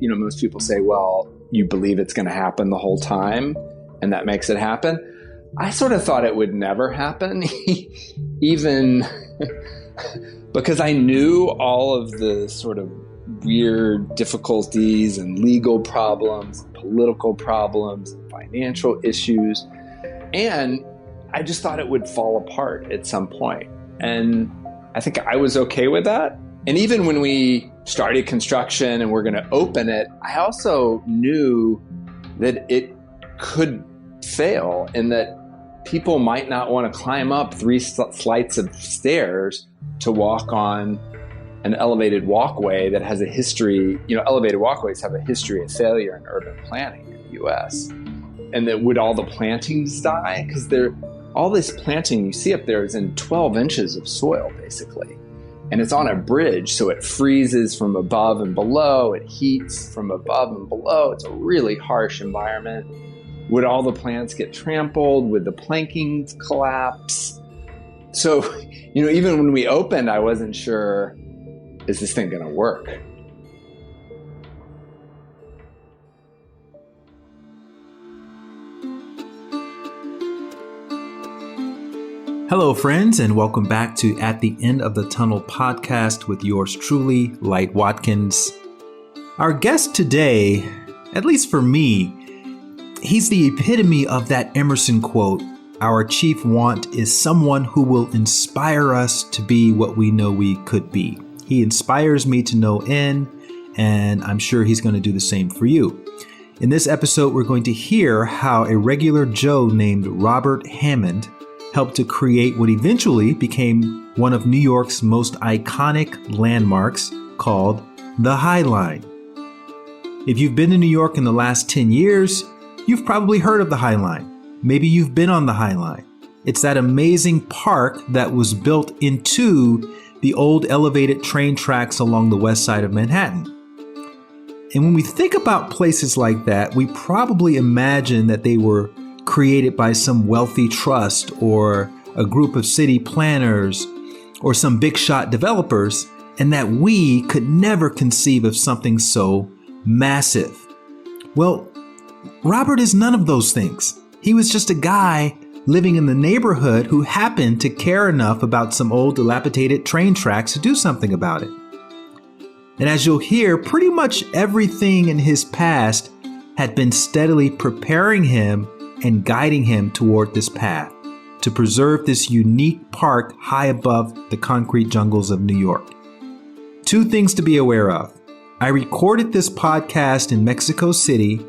most people say, well, you believe it's going to happen the whole time, and that makes it happen. I sort of thought it would never happen, even because I knew all of the sort of weird difficulties and legal problems, political problems, financial issues. And I just thought it would fall apart at some point. And I think I was okay with that. And even when we started construction and we're going to open it, I also knew that it could fail and that people might not want to climb up 3 flights of stairs to walk on an elevated walkway that has a history. Elevated walkways have a history of failure in urban planning in the US. And that would all the plantings die? Because all this planting you see up there is in 12 inches of soil, basically. And it's on a bridge, so it freezes from above and below. It heats from above and below. It's a really harsh environment. Would all the plants get trampled? Would the planking collapse? So, even when we opened, I wasn't sure, is this thing going to work? Hello, friends, and welcome back to At the End of the Tunnel podcast with yours truly, Light Watkins. Our guest today, at least for me, he's the epitome of that Emerson quote, "Our chief want is someone who will inspire us to be what we know we could be." He inspires me to no end, and I'm sure he's going to do the same for you. In this episode, we're going to hear how a regular Joe named Robert Hammond helped to create what eventually became one of New York's most iconic landmarks called the High Line. If you've been to New York in the last 10 years, you've probably heard of the High Line. Maybe you've been on the High Line. It's that amazing park that was built into the old elevated train tracks along the west side of Manhattan. And when we think about places like that, we probably imagine that they were created by some wealthy trust or a group of city planners or some big shot developers, and that we could never conceive of something so massive. Well, Robert is none of those things. He was just a guy living in the neighborhood who happened to care enough about some old dilapidated train tracks to do something about it. And as you'll hear, pretty much everything in his past had been steadily preparing him and guiding him toward this path to preserve this unique park high above the concrete jungles of New York. 2 things to be aware of. I recorded this podcast in Mexico City,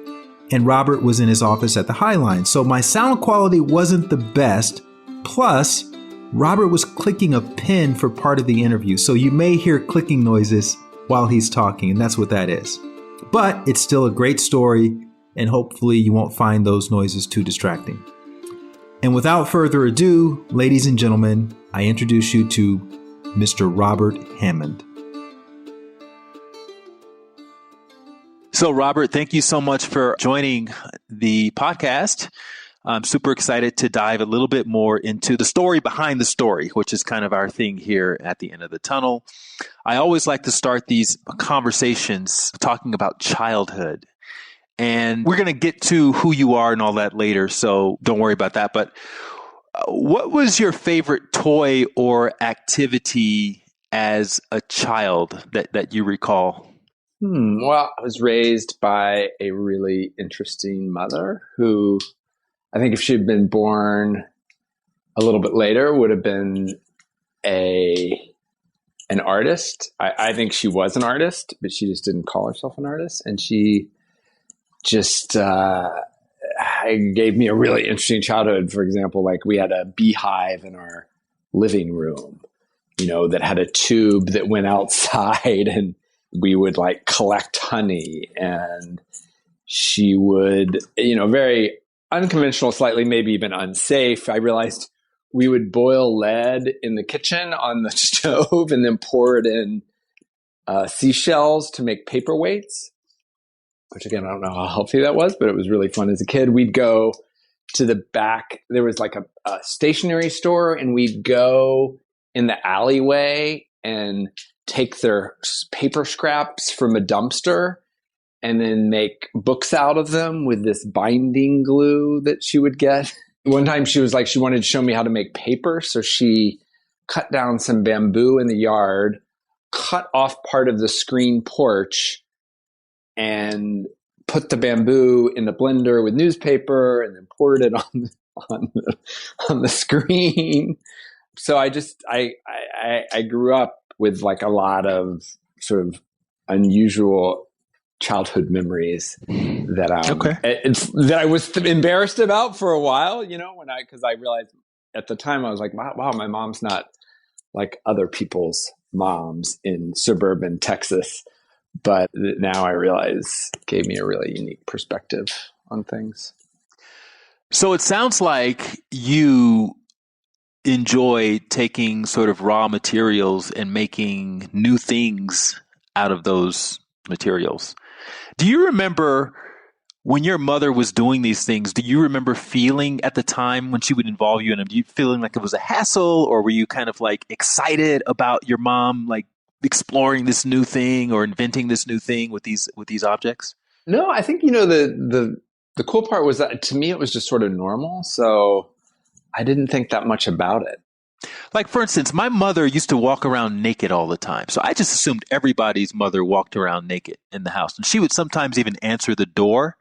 and Robert was in his office at the High Line, so my sound quality wasn't the best. Plus, Robert was clicking a pen for part of the interview, so you may hear clicking noises while he's talking, and that's what that is. But it's still a great story, and hopefully you won't find those noises too distracting. And without further ado, ladies and gentlemen, I introduce you to Mr. Robert Hammond. So, Robert, thank you so much for joining the podcast. I'm super excited to dive a little bit more into the story behind the story, which is kind of our thing here at the End of the Tunnel. I always like to start these conversations talking about childhood. And we're going to get to who you are and all that later, so don't worry about that. But what was your favorite toy or activity as a child that you recall? Well, I was raised by a really interesting mother who, I think if she had been born a little bit later, would have been an artist. I think she was an artist, but she just didn't call herself an artist. And she just gave me a really interesting childhood. For example, like we had a beehive in our living room, that had a tube that went outside, and we would like collect honey, and she would, very unconventional, slightly maybe even unsafe. I realized we would boil lead in the kitchen on the stove and then pour it in seashells to make paperweights, which again, I don't know how healthy that was, but it was really fun as a kid. We'd go to the back. There was like a stationery store, and we'd go in the alleyway and take their paper scraps from a dumpster and then make books out of them with this binding glue that she would get. One time she was like, she wanted to show me how to make paper. So she cut down some bamboo in the yard, cut off part of the screen porch, and put the bamboo in the blender with newspaper and then poured it on the screen. So I grew up with like a lot of sort of unusual childhood memories that that I was embarrassed about for a while, because I realized at the time I was like, wow, my mom's not like other people's moms in suburban Texas. But now I realize it gave me a really unique perspective on things. So it sounds like you enjoy taking sort of raw materials and making new things out of those materials. Do you remember when your mother was doing these things, do you remember feeling at the time when she would involve you in them, do you feeling like it was a hassle, or were you kind of like excited about your mom like exploring this new thing or inventing this new thing with these objects? No, I think, the cool part was that to me it was just sort of normal. So I didn't think that much about it. Like, for instance, my mother used to walk around naked all the time. So I just assumed everybody's mother walked around naked in the house. And she would sometimes even answer the door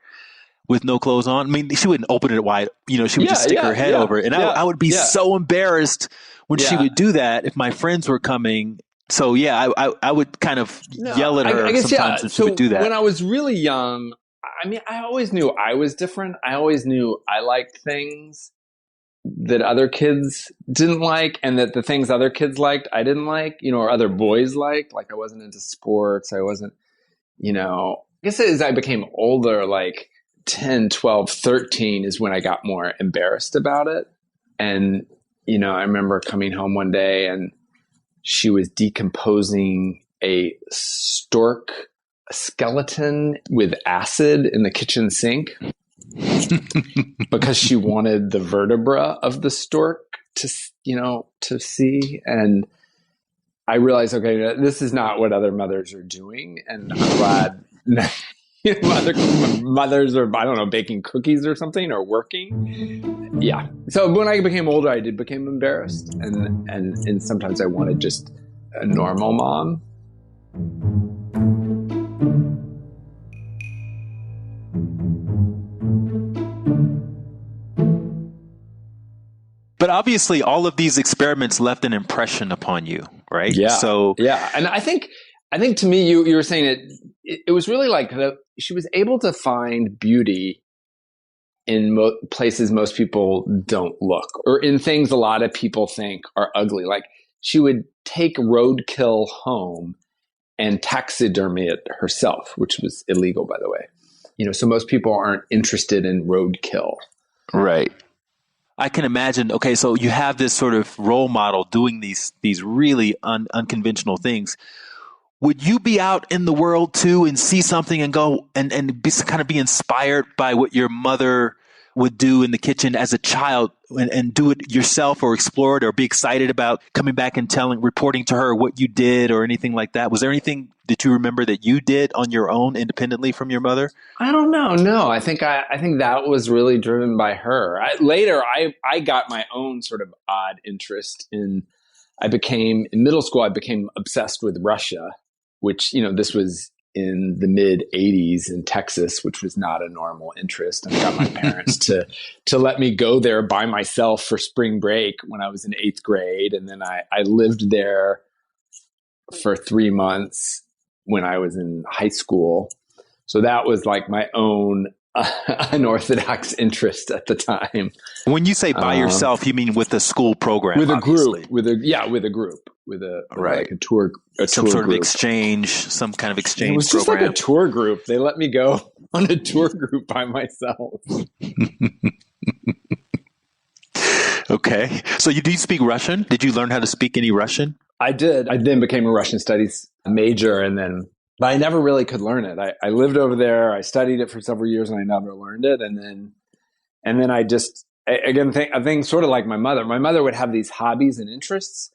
with no clothes on. I mean, she wouldn't open it wide. She would just stick her head over it. And I would be so embarrassed when she would do that if my friends were coming. So, I would kind of yell at her I guess, sometimes when she would do that. When I was really young, I always knew I was different. I always knew I liked things that other kids didn't like, and that the things other kids liked, I didn't like, or other boys liked. Like I wasn't into sports. I wasn't, I guess as I became older, like 10, 12, 13 is when I got more embarrassed about it. And, I remember coming home one day and she was decomposing a stork skeleton with acid in the kitchen sink because she wanted the vertebra of the stork to see. And I realized, okay, this is not what other mothers are doing. And I'm glad other mothers are, I don't know, baking cookies or something or working. Yeah. So when I became older, I did become embarrassed. And sometimes I wanted just a normal mom. But obviously, all of these experiments left an impression upon you, right? Yeah. So and I think to me, you were saying it was really like she was able to find beauty in places most people don't look, or in things a lot of people think are ugly. Like she would take roadkill home and taxidermy it herself, which was illegal, by the way. So most people aren't interested in roadkill. Right. I can imagine. Okay, so you have this sort of role model doing these really unconventional things. Would you be out in the world too and see something and go and kind of be inspired by what your mother would do in the kitchen as a child and do it yourself, or explore it, or be excited about coming back and reporting to her what you did or anything like that? Was there anything that you remember that you did on your own independently from your mother? I don't know. No, I think that was really driven by her. Later, I got my own sort of odd interest in middle school, I became obsessed with Russia, which, this was in the mid 80s in Texas, which was not a normal interest. And I got my parents to let me go there by myself for spring break when I was in 8th grade. And then I lived there for 3 months when I was in high school. So that was like my own unorthodox interest at the time. When you say by yourself, you mean with a school program? With a obviously. group, with like a tour, some tour sort group. of exchange, some kind of exchange. It was just program. like a tour group. They let me go on a tour group by myself. Okay, so do you speak Russian? Did you learn how to speak any Russian? I did. I then became a Russian studies major, but I never really could learn it. I lived over there. I studied it for several years, and I never learned it. And then I just I think sort of like my mother. My mother would have these hobbies and interests,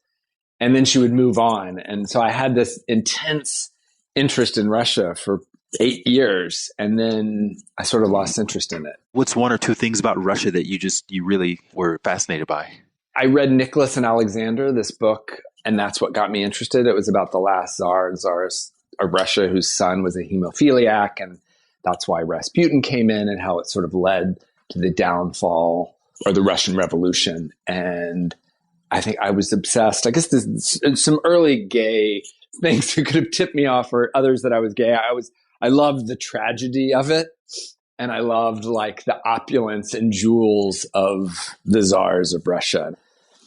and then she would move on. And so I had this intense interest in Russia for 8 years. And then I sort of lost interest in it. What's one or two things about Russia that you really were fascinated by? I read Nicholas and Alexander, this book, and that's what got me interested. It was about the last czars of Russia whose son was a hemophiliac, and that's why Rasputin came in and how it sort of led to the downfall or the Russian Revolution. And I think I was obsessed. I guess there's some early gay things that could have tipped me off, or others that I was gay. I loved the tragedy of it. And I loved like the opulence and jewels of the czars of Russia.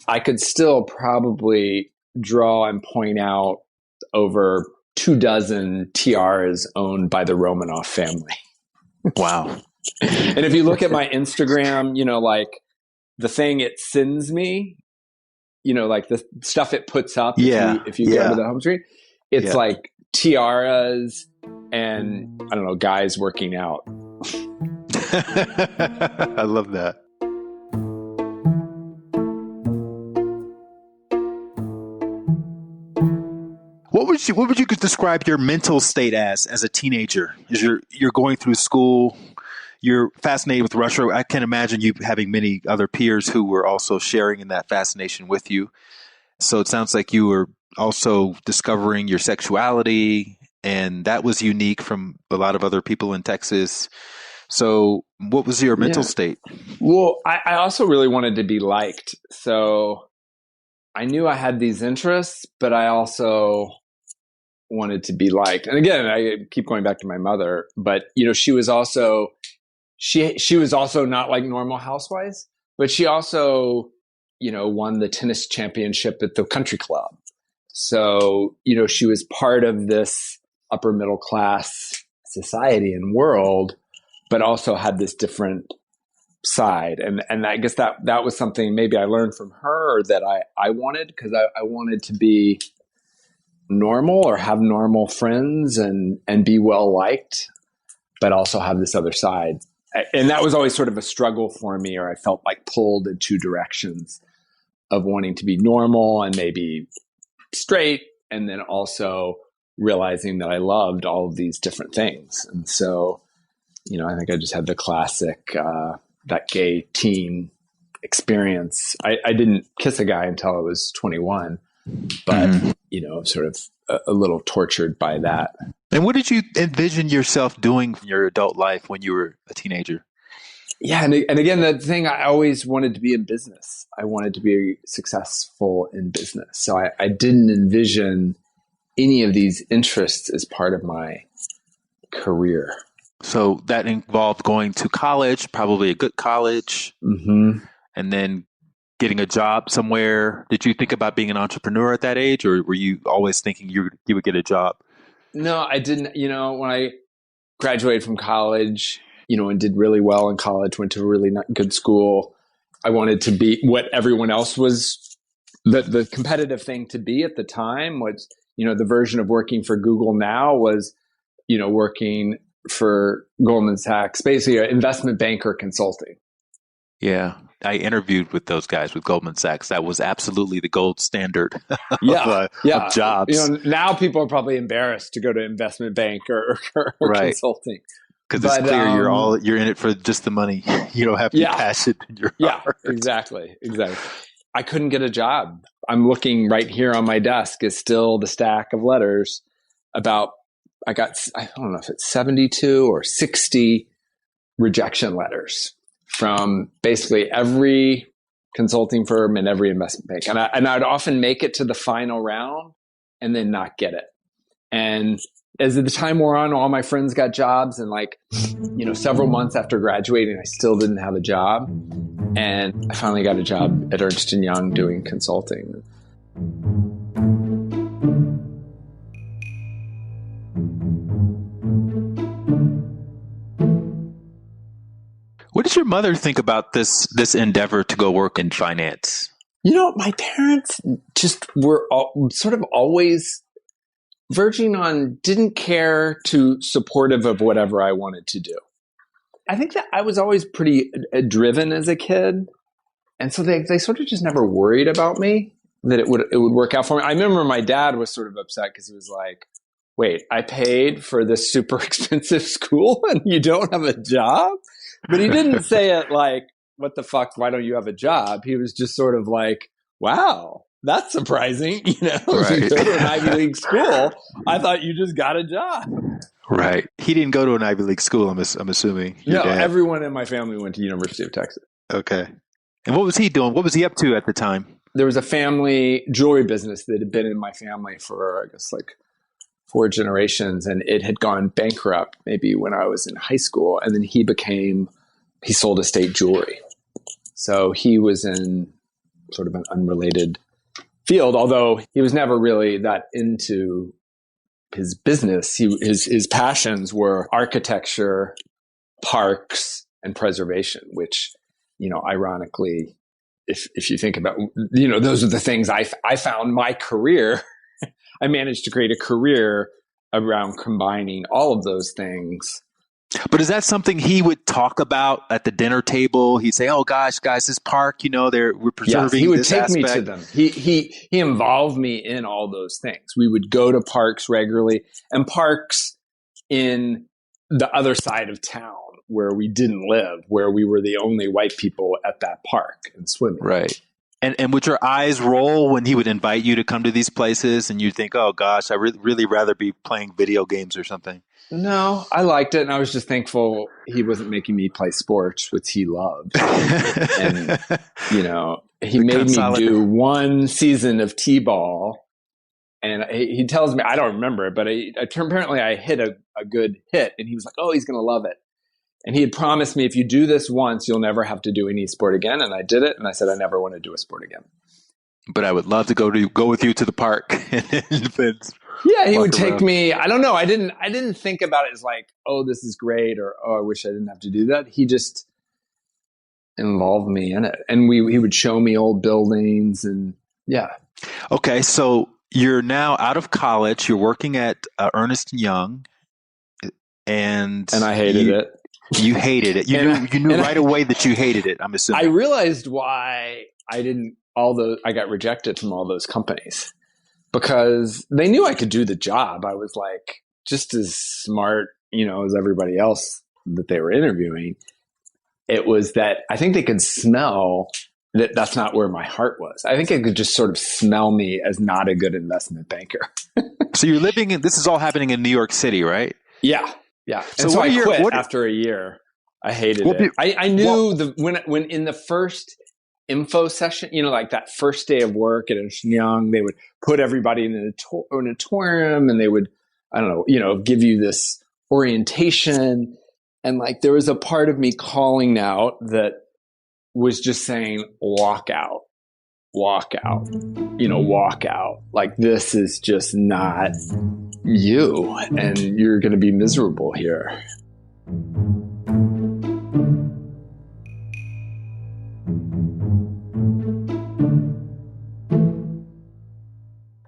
I could still probably draw and point out over 24 tiaras owned by the Romanov family. Wow. And if you look at my Instagram, like the thing it sends me, like the stuff it puts up. If you go to the home screen, it's like tiaras and I don't know, guys working out. I love that. What would you describe your mental state as a teenager? As you're going through school, you're fascinated with Russia. I can imagine you having many other peers who were also sharing in that fascination with you. So it sounds like you were also discovering your sexuality, and that was unique from a lot of other people in Texas. So what was your mental state? Well, I also really wanted to be liked. So I knew I had these interests, but I also wanted to be liked. And again, I keep going back to my mother, but she was also, she was also not like normal housewives, but she also, won the tennis championship at the country club. So, she was part of this upper middle class society and world, but also had this different side. And I guess that was something maybe I learned from her that I wanted, because I wanted to be normal or have normal friends and be well liked, but also have this other side. And that was always sort of a struggle for me, or I felt like pulled in two directions of wanting to be normal and maybe straight, and then also realizing that I loved all of these different things. And so, I think I just had the classic, that gay teen experience. I didn't kiss a guy until I was 21, but, sort of a little tortured by that. And what did you envision yourself doing in your adult life when you were a teenager? Yeah. And again, the thing, I always wanted to be in business. I wanted to be successful in business. So I didn't envision any of these interests as part of my career. So that involved going to college, probably a good college, and then getting a job somewhere. Did you think about being an entrepreneur at that age, or were you always thinking you would get a job? No, I didn't. When I graduated from college, and did really well in college, went to a really good school, I wanted to be what everyone else was. The competitive thing to be at the time was, the version of working for Google now was, working for Goldman Sachs, basically an investment banker consulting. Yeah. I interviewed with those guys with Goldman Sachs. That was absolutely the gold standard of jobs. Now people are probably embarrassed to go to investment bank or consulting. Because it's clear you're in it for just the money. You don't have to be passionate in your heart. Exactly. I couldn't get a job. I'm looking right here on my desk is still the stack of letters about, I don't know if it's 72 or 60 rejection letters from basically every consulting firm and every investment bank. And I'd often make it to the final round and then not get it. And as the time wore on, all my friends got jobs, and several months after graduating, I still didn't have a job. And I finally got a job at Ernst & Young doing consulting. What did your mother think about this endeavor to go work in finance? My parents just were sort of always verging on, didn't care to supportive of whatever I wanted to do. I think that I was always pretty driven as a kid. And so they sort of just never worried about me, that it would work out for me. I remember my dad was sort of upset because he was like, wait, I paid for this super expensive school and you don't have a job? But he didn't say it like, what the fuck, why don't you have a job? He was just sort of like, wow, that's surprising. You know, Right. you go to an Ivy League school, I thought you just got a job. Right. He didn't go to an Ivy League school, I'm assuming. No, Dad. everyone in my family went to University of Texas. Okay. And what was he doing? What was he up to at the time? There was a family jewelry business that had been in my family for, I guess, like 4 generations, and it had gone bankrupt maybe when I was in high school. And then he sold estate jewelry. So he was in sort of an unrelated field, although he was never really that into his business. His passions were architecture, parks, and preservation, which, you know, ironically, if you think about, you know, those are the things I found my career. I managed to create a career around combining all of those things. But is that something he would talk about at the dinner table? He'd say, "Oh gosh, guys, this park, you know, we're preserving." Yes, he would this take aspect. me to them. He involved me in all those things. We would go to parks regularly, and parks in the other side of town where we didn't live, where we were the only white people at that park and swimming. Right. And would your eyes roll when he would invite you to come to these places, and you'd think, "Oh gosh, I really rather be playing video games or something"? No, I liked it, and I was just thankful he wasn't making me play sports, which he loved. And, you know, he made me do 1 season of T-ball, and he tells me, I don't remember it, but apparently I hit a good hit, and he was like, oh, he's going to love it. And he had promised me, if you do this once, you'll never have to do any sport again. And I did it, and I said, I never want to do a sport again. But I would love to go with you to the park. Yeah, he would take me. I don't know. I didn't think about it as like, oh, this is great, or oh, I wish I didn't have to do that. He just involved me in it, and he would show me old buildings, and yeah. Okay, so you're now out of college. You're working at Ernst & Young, and I hated it. You hated it. You knew right away that you hated it. I'm assuming. I realized why I got rejected from all those companies. Because they knew I could do the job. I was like just as smart, you know, as everybody else that they were interviewing. It was that I think they could smell that that's not where my heart was. I think they could just sort of smell me as not a good investment banker. So you're living this is all happening in New York City, right? Yeah. Yeah. And so I quit after a year. I hated it. I knew when in the first info session, you know, like that first day of work at Ernst & Young, they would put everybody in an auditorium, and they would, I don't know, you know, give you this orientation. And like, there was a part of me calling out that was just saying, walk out, you know, walk out. Like, this is just not you, and you're going to be miserable here.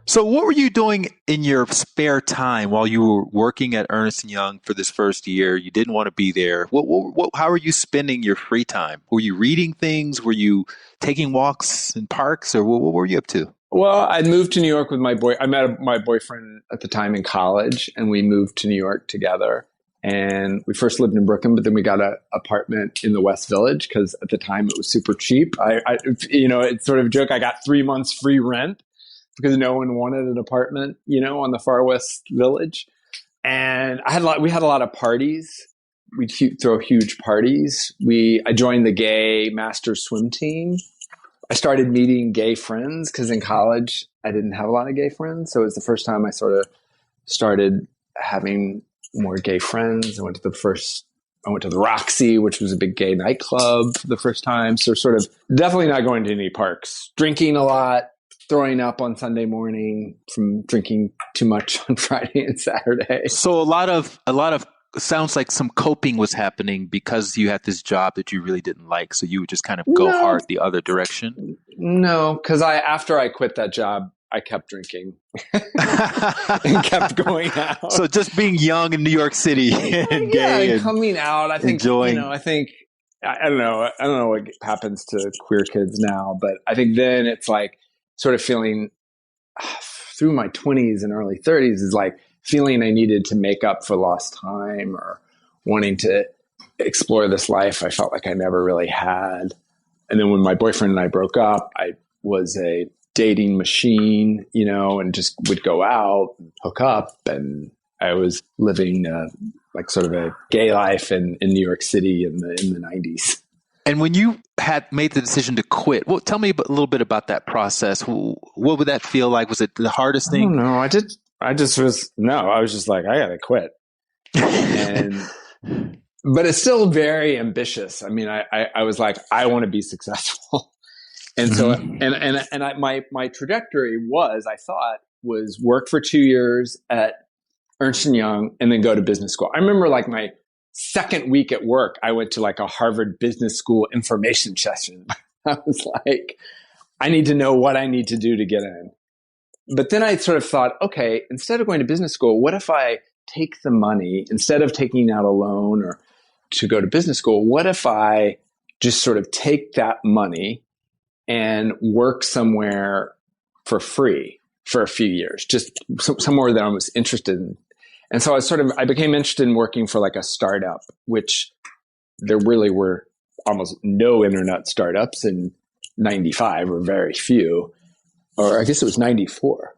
So what were you doing in your spare time while you were working at Ernst & Young for this first year? You didn't want to be there. How were you spending your free time? Were you reading things? Were you taking walks in parks? Or what were you up to? Well, I moved to New York with I met my boyfriend at the time in college, and we moved to New York together. And we first lived in Brooklyn, but then we got an apartment in the West Village because at the time it was super cheap. You know, it's sort of a joke. I got 3 months free rent because no one wanted an apartment, you know, on the far West Village. And we had a lot of parties. We'd throw huge parties. I joined the gay master swim team. I started meeting gay friends because in college I didn't have a lot of gay friends. So it was the first time I sort of started having more gay friends. I went to the Roxy, which was a big gay nightclub for the first time. So sort of definitely not going to any parks, drinking a lot, throwing up on Sunday morning from drinking too much on Friday and Saturday. So a lot of sounds like some coping was happening because you had this job that you really didn't like. So you would just kind of go hard the other direction. No, because after I quit that job, I kept drinking and kept going out. So just being young in New York City and gay and coming out, I think, enjoying. You know, I don't know what happens to queer kids now, but I think then it's like sort of feeling through my 20s and early 30s is like feeling I needed to make up for lost time or wanting to explore this life I felt like I never really had. And then when my boyfriend and I broke up, I was a dating machine, and just would go out and hook up. And I was living like sort of a gay life in New York City in the 90s. And when you had made the decision to quit, well, tell me a little bit about that process. What would that feel like? Was it the hardest thing? No, I was just like, I gotta quit. But it's still very ambitious. I mean, I was like, I want to be successful. And so, my trajectory I thought was work for 2 years at Ernst & Young and then go to business school. I remember like my second week at work, I went to like a Harvard Business School information session. I was like, I need to know what I need to do to get in. But then I sort of thought, okay, instead of going to business school, what if I take the money, instead of taking out a loan or to go to business school, what if I just sort of take that money and work somewhere for free for a few years, just somewhere that I was interested in. And so I became interested in working for like a startup, which there really were almost no internet startups in 95 or very few, or I guess it was 94.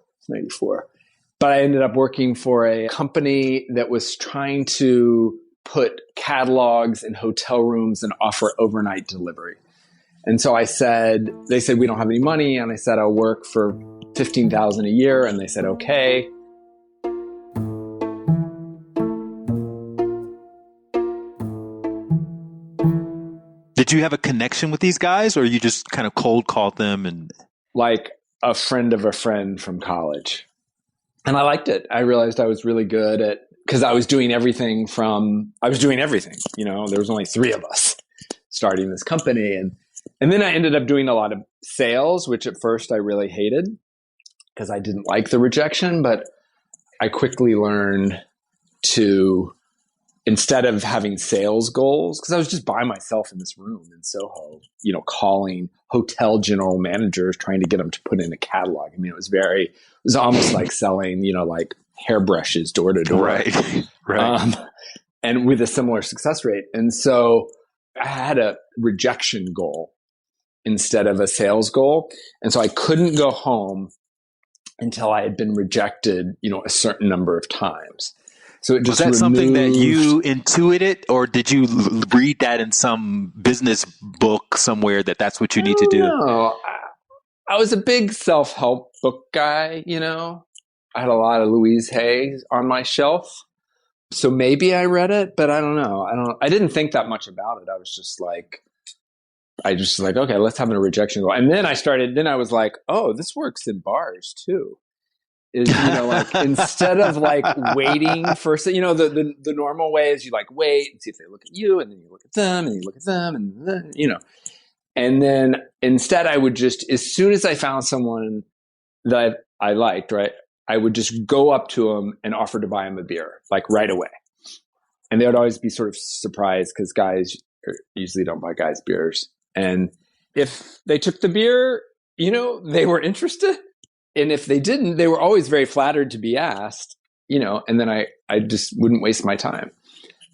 But I ended up working for a company that was trying to put catalogs in hotel rooms and offer overnight delivery. And so they said, we don't have any money. And I said, I'll work for $15,000 a year. And they said, okay. Did you have a connection with these guys, or you just kind of cold called them? And like a friend of a friend from college. And I liked it. I realized I was really good at, because I was doing everything. There was only 3 of us starting this company. And then I ended up doing a lot of sales, which at first I really hated because I didn't like the rejection, but I quickly learned to, instead of having sales goals, because I was just by myself in this room in Soho, calling hotel general managers, trying to get them to put in a catalog. I mean, it was almost like selling, like hairbrushes door to door. Right. And with a similar success rate. And so I had a rejection goal instead of a sales goal. And so I couldn't go home until I had been rejected, a certain number of times. So it just was that something that you intuited, or did you read that in some business book somewhere that's what you need to do? No, I was a big self-help book guy, I had a lot of Louise Hay on my shelf. So maybe I read it, but I don't know. I didn't think that much about it. I was just like, okay, let's have a rejection goal. And then I was like, oh, this works in bars too. Like instead of like waiting for, the normal way is you like wait and see if they look at you, and then you look at them and you look at them, and then, and then instead I would just, as soon as I found someone that I liked, right, I would just go up to them and offer to buy them a beer, like right away. And they would always be sort of surprised because guys usually don't buy guys beers. And if they took the beer, they were interested. And if they didn't, they were always very flattered to be asked, and then I just wouldn't waste my time.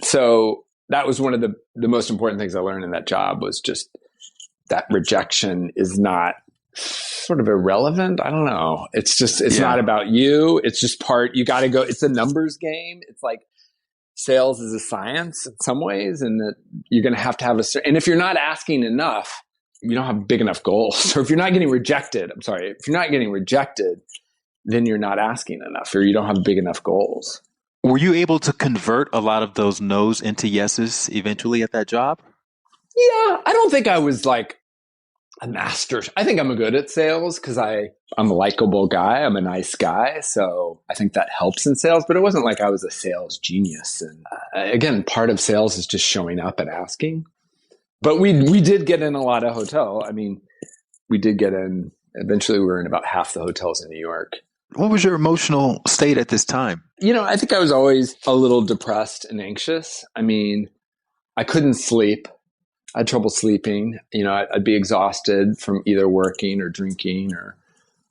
So that was one of the most important things I learned in that job, was just that rejection is not sort of irrelevant. I don't know. It's not about you. It's just you got to go. It's a numbers game. It's like sales is a science in some ways, and that you're going to have and if you're not asking enough, you don't have big enough goals. Or if you're not getting rejected, then you're not asking enough, or you don't have big enough goals. Were you able to convert a lot of those no's into yeses eventually at that job? Yeah, I don't think I was like a master. I think I'm good at sales because I'm a likable guy. I'm a nice guy. So I think that helps in sales, but it wasn't like I was a sales genius. And again, part of sales is just showing up and asking. But we did get in a lot of hotel. I mean, we did get in, eventually we were in about half the hotels in New York. What was your emotional state at this time? I think I was always a little depressed and anxious. I mean, I couldn't sleep. I had trouble sleeping. I'd be exhausted from either working or drinking or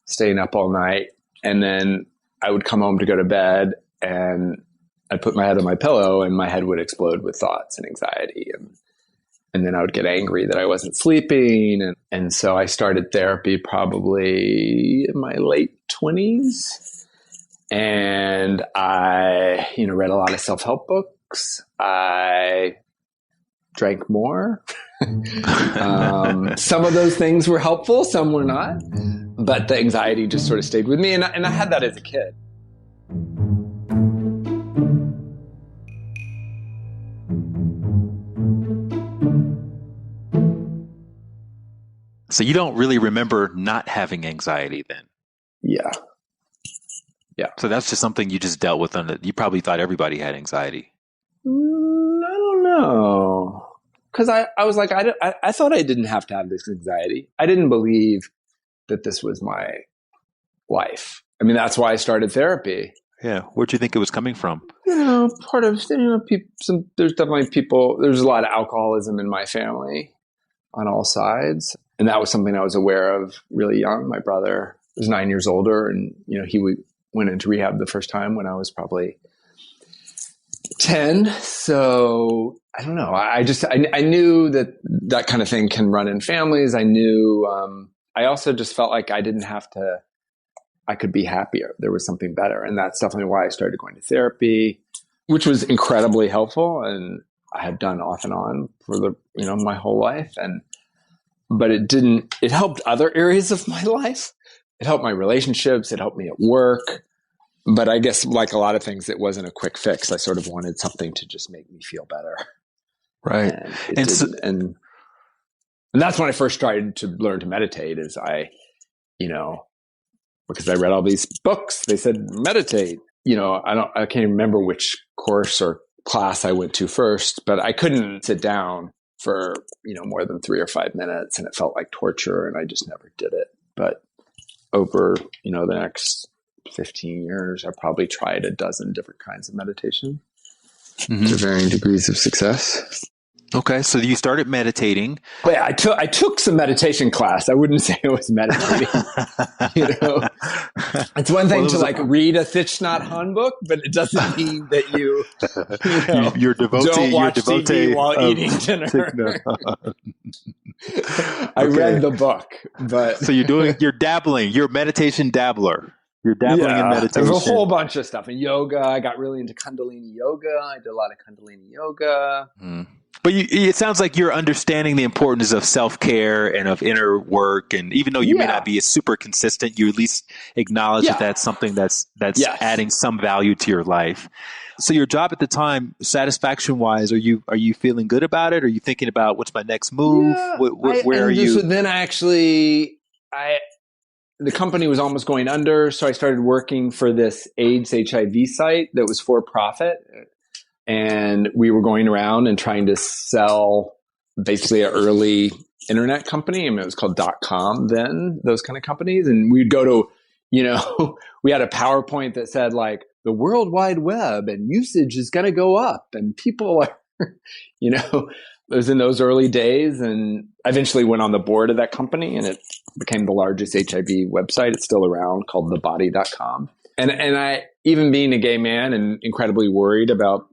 staying up all night. And then I would come home to go to bed and I'd put my head on my pillow and my head would explode with thoughts and anxiety. And then I would get angry that I wasn't sleeping. And so I started therapy probably in my late 20s. And I, read a lot of self-help books. I drank more. Some of those things were helpful, some were not. But the anxiety just sort of stayed with me. And I had that as a kid. So you don't really remember not having anxiety then? Yeah. So that's just something you just dealt with. You probably thought everybody had anxiety. I don't know. Because I was like, I thought I didn't have to have this anxiety. I didn't believe that this was my life. I mean, that's why I started therapy. Yeah. Where'd you think it was coming from? Part of, there's definitely there's a lot of alcoholism in my family on all sides. And that was something I was aware of really young. My brother was 9 years older, and, he went into rehab the first time when I was probably 10. So I don't know. I knew that kind of thing can run in families. I knew, I also just felt like I didn't have to, I could be happier. There was something better. And that's definitely why I started going to therapy, which was incredibly helpful. And I had done off and on for my whole life. But it helped other areas of my life. It helped my relationships. It helped me at work. But I guess like a lot of things, it wasn't a quick fix. I sort of wanted something to just make me feel better. Right. And that's when I first started to learn to meditate is because I read all these books, they said, meditate. I can't remember which course or class I went to first, but I couldn't sit down for, more than 3 or 5 minutes, and it felt like torture, and I just never did it. But over, the next 15 years, I probably tried a dozen different kinds of meditation to varying degrees of success. Okay. So you started meditating. But yeah, I took some meditation class. I wouldn't say it was meditating. It's one thing to read a Thich Nhat Hanh book, but it doesn't mean that you're don't watch TV while eating dinner. I read the book, but so you're dabbling. You're a meditation dabbler. You're dabbling in meditation. There's a whole bunch of stuff. In yoga, I got really into Kundalini yoga. I did a lot of Kundalini yoga. But it sounds like you're understanding the importance of self-care and of inner work. And even though you may not be super consistent, you at least acknowledge that that's something that's adding some value to your life. So your job at the time, satisfaction-wise, are you feeling good about it? Are you thinking about what's my next move? Where are you? Then the company was almost going under, so I started working for this AIDS HIV site that was for profit. And we were going around and trying to sell basically an early internet company. I mean, it was called .com then, those kind of companies. And we'd go to, we had a PowerPoint that said the World Wide Web and usage is going to go up. And people are, it was in those early days. And I eventually went on the board of that company, and it became the largest HIV website. It's still around, called thebody.com. And I, even being a gay man and incredibly worried about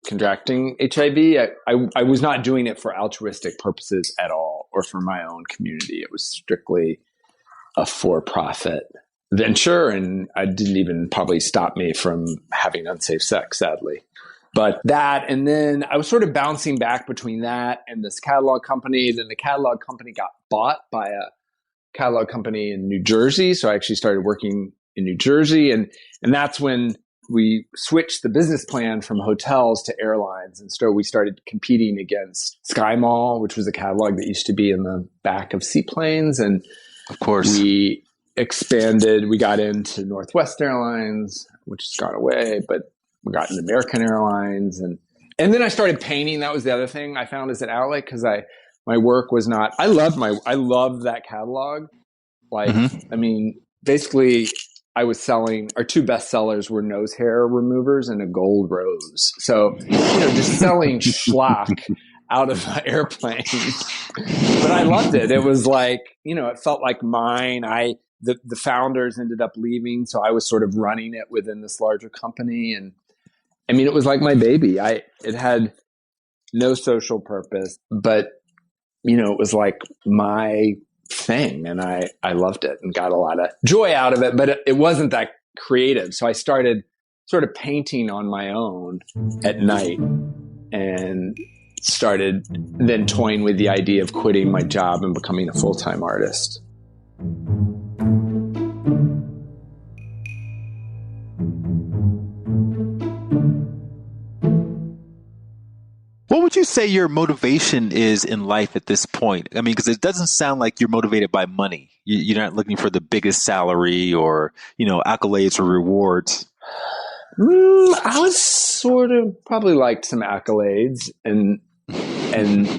contracting HIV, I was not doing it for altruistic purposes at all, or for my own community. It was strictly a for-profit venture, and I didn't even probably stop me from having unsafe sex, sadly. But that, and then I was sort of bouncing back between that and this catalog company. Then the catalog company got bought by a catalog company in New Jersey. So I actually started working in New Jersey, and that's when we switched the business plan from hotels to airlines. And so we started competing against Sky Mall, which was a catalog that used to be in the back of seaplanes. And of course, we expanded. We got into Northwest Airlines, which has gone away, but we got into American Airlines. And then I started painting. That was the other thing I found as an outlet, because my work was not, I loved that catalog. I mean, basically, I was selling, our two best sellers were nose hair removers and a gold rose. So, just selling schlock out of an airplane. But I loved it. It was it felt like mine. I the founders ended up leaving. So I was sort of running it within this larger company. And I mean, it was like my baby. It had no social purpose, but it was like my thing, and I loved it and got a lot of joy out of it, but it wasn't that creative. So I started sort of painting on my own at night and started then toying with the idea of quitting my job and becoming a full-time artist. What would you say your motivation is in life at this point? I mean, because it doesn't sound like you're motivated by money. You're not looking for the biggest salary or, accolades or rewards. I was sort of probably liked some accolades and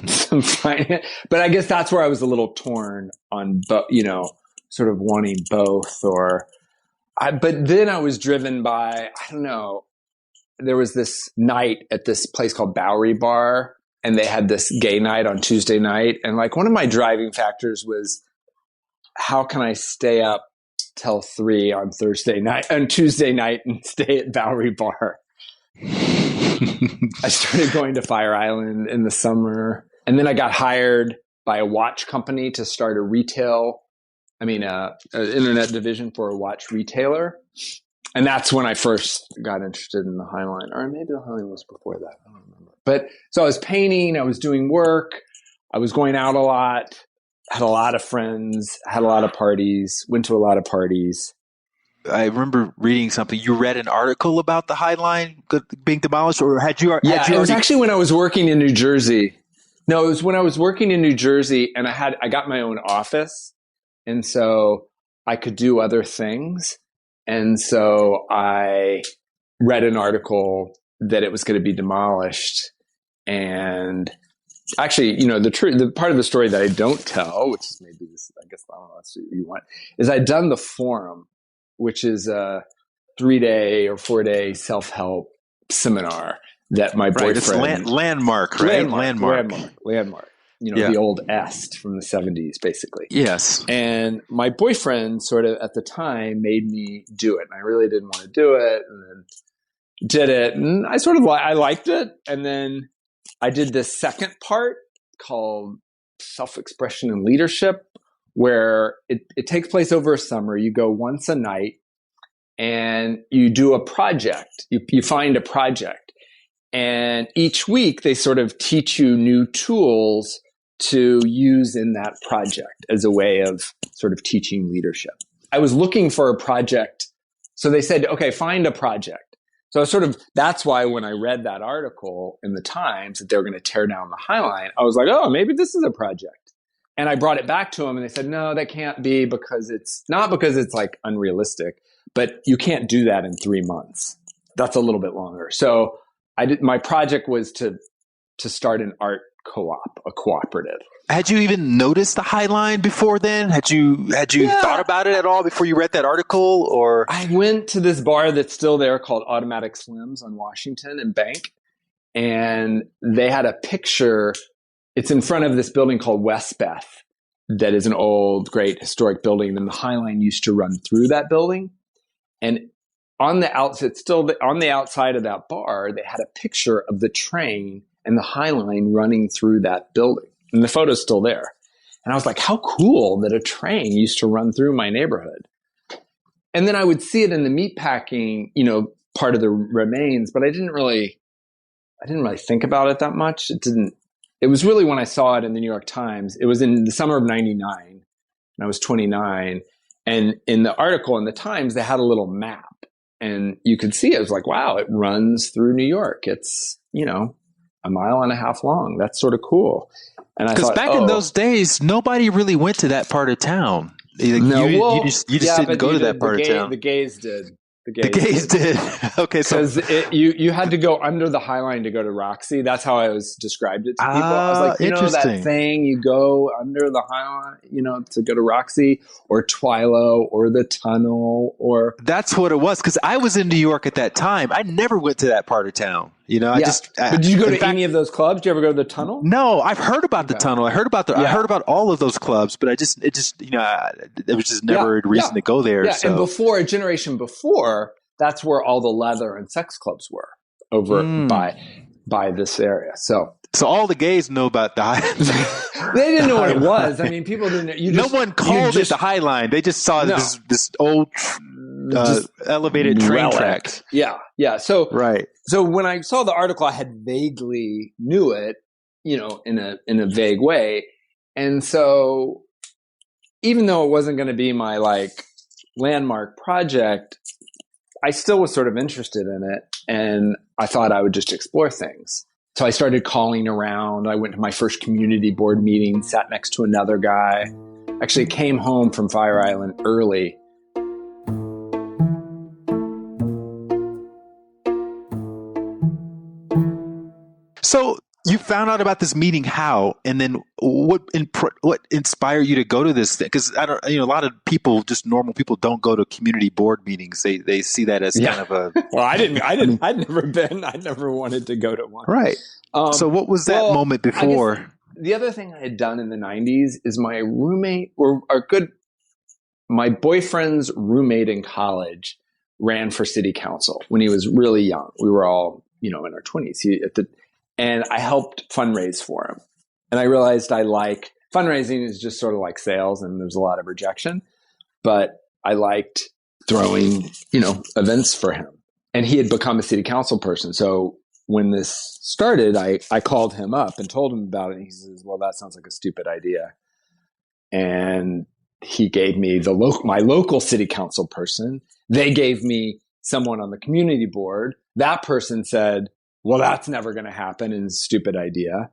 some finance, but I guess that's where I was a little torn on, sort of wanting both. But then I was driven by, I don't know. There was this night at this place called Bowery Bar, and they had this gay night on Tuesday night. And like one of my driving factors was, how can I stay up till 3 on Tuesday night and stay at Bowery Bar? I started going to Fire Island in the summer, and then I got hired by a watch company to start an internet division for a watch retailer. And that's when I first got interested in the Highline, or maybe the Highline was before that. I don't remember. But so I was painting, I was doing work, I was going out a lot, had a lot of friends, had a lot of parties, went to a lot of parties. I remember reading something. You read an article about the Highline being demolished, or had you? It was actually when I was working in New Jersey. No, it was when I was working in New Jersey, and I got my own office, and so I could do other things. And so I read an article that it was going to be demolished. And actually, the part of the story that I don't tell, which is maybe this, I guess, I don't know, that's what you want, is I'd done the Forum, which is a 3-day or 4-day self-help seminar that my boyfriend... Right, it's landmark, right? Landmark. The old Est from the 70s, basically. Yes. And my boyfriend sort of at the time made me do it. And I really didn't want to do it, and then did it. And I liked it. And then I did this second part called Self-Expression and Leadership, where it takes place over a summer. You go once a night and you do a project. You find a project. And each week they sort of teach you new tools to use in that project as a way of sort of teaching leadership. I was looking for a project. So they said, okay, find a project. So that's why when I read that article in the Times that they were going to tear down the Highline, I was like, oh, maybe this is a project. And I brought it back to them, and they said, no, that can't be, because it's not because it's like unrealistic, but you can't do that in 3 months. That's a little bit longer. So my project was to start an art co-op, a cooperative. Had you even noticed the Highline before then? Had you thought about it at all before you read that article? Or I went to this bar that's still there called Automatic Slims on Washington and Bank, and they had a picture. It's in front of this building called Westbeth, that is an old, great historic building, and the Highline used to run through that building. And on the outside of that bar, they had a picture of the train and the Highline running through that building. And the photo's still there. And I was like, how cool that a train used to run through my neighborhood. And then I would see it in the meatpacking, part of the remains, but I didn't really think about it that much. It was really when I saw it in the New York Times. It was in the summer of 99, and I was 29. And in the article in the Times, they had a little map. And you could see it. It was like, wow, it runs through New York. It's, 1.5 miles long. That's sort of cool. And I thought, back in those days, nobody really went to that part of town. You just didn't go to that part of town. The gays did. The gays did. Okay, so because you had to go under the Highline to go to Roxy. That's how I was described it to people. I was like, that thing, you go under the Highline, to go to Roxy or Twilo or the Tunnel or. That's what it was. Because I was in New York at that time. I never went to that part of town. But did you go to any of those clubs? Did you ever go to the tunnel? No, I've heard about the tunnel. I heard about I heard about all of those clubs, but it was just never a reason to go there. Yeah, so. And before, a generation before, that's where all the leather and sex clubs were over by this area. So all the gays know about the high. They didn't know what it was. I mean, people didn't. No one called it the High Line. They just saw this old elevated train track. Yeah. So right. So when I saw the article, I had vaguely knew it, in a vague way, and so even though it wasn't going to be my landmark project, I still was sort of interested in it, and I thought I would just explore things. So I started calling around. I went to my first community board meeting, sat next to another guy. Actually came home from Fire Island early. So you found out about this meeting how, and then what inspired you to go to this thing? Because a lot of people, just normal people, don't go to community board meetings. They see that as kind of a. Well, I'd never been. I never wanted to go to one. Right. So what was that moment before? The other thing I had done in the 90s is my roommate my boyfriend's roommate in college ran for city council when he was really young. We were all, in our 20s. And I helped fundraise for him. And I realized fundraising is just sort of like sales, and there's a lot of rejection. But I liked throwing, events for him. And he had become a city council person. So when this started, I called him up and told him about it. And he says, well, that sounds like a stupid idea. And he gave me my local city council person. They gave me someone on the community board. That person said, well, that's never going to happen and it's a stupid idea.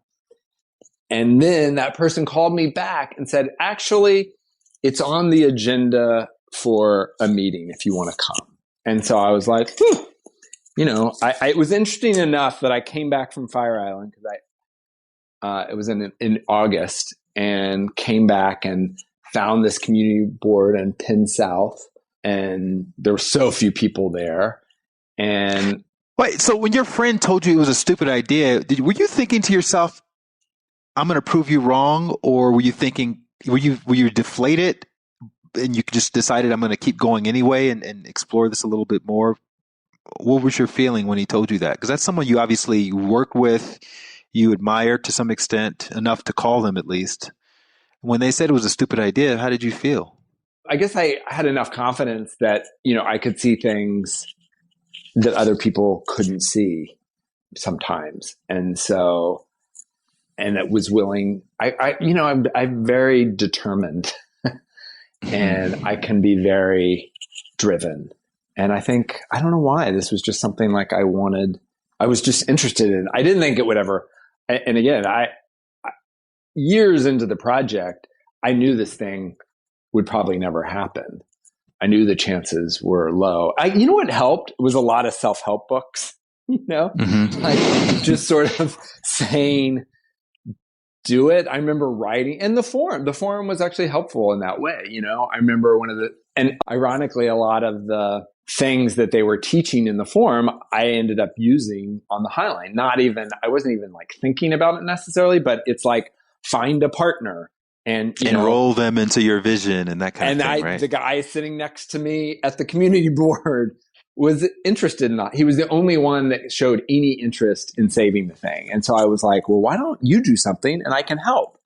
And then that person called me back and said, actually, it's on the agenda for a meeting if you want to come. And so I was like, it was interesting enough that I came back from Fire Island because it was in August, and came back and found this community board in Penn South, and there were so few people there. And wait, so when your friend told you it was a stupid idea, were you thinking to yourself, I'm going to prove you wrong? Or were you thinking, were you deflated and you just decided I'm going to keep going anyway and explore this a little bit more? What was your feeling when he told you that? Because that's someone you obviously work with, you admire to some extent, enough to call them at least. When they said it was a stupid idea, how did you feel? I guess I had enough confidence that, I could see things that other people couldn't see sometimes. And so, and it was willing, I'm very determined and I can be very driven. And I think, I don't know why, this was just something I was just interested in. I didn't think it would ever, and again, years into the project, I knew this thing would probably never happen. I knew the chances were low. You know what helped? It was a lot of self-help books, just sort of saying, do it. I remember writing, and the forum was actually helpful in that way. I remember and ironically, a lot of the things that they were teaching in the forum, I ended up using on the High Line. I wasn't even thinking about it necessarily, but it's find a partner and enroll them into your vision and that kind of thing, right? The guy sitting next to me at the community board was interested in that. He was the only one that showed any interest in saving the thing. And so I was like, well, why don't you do something and I can help?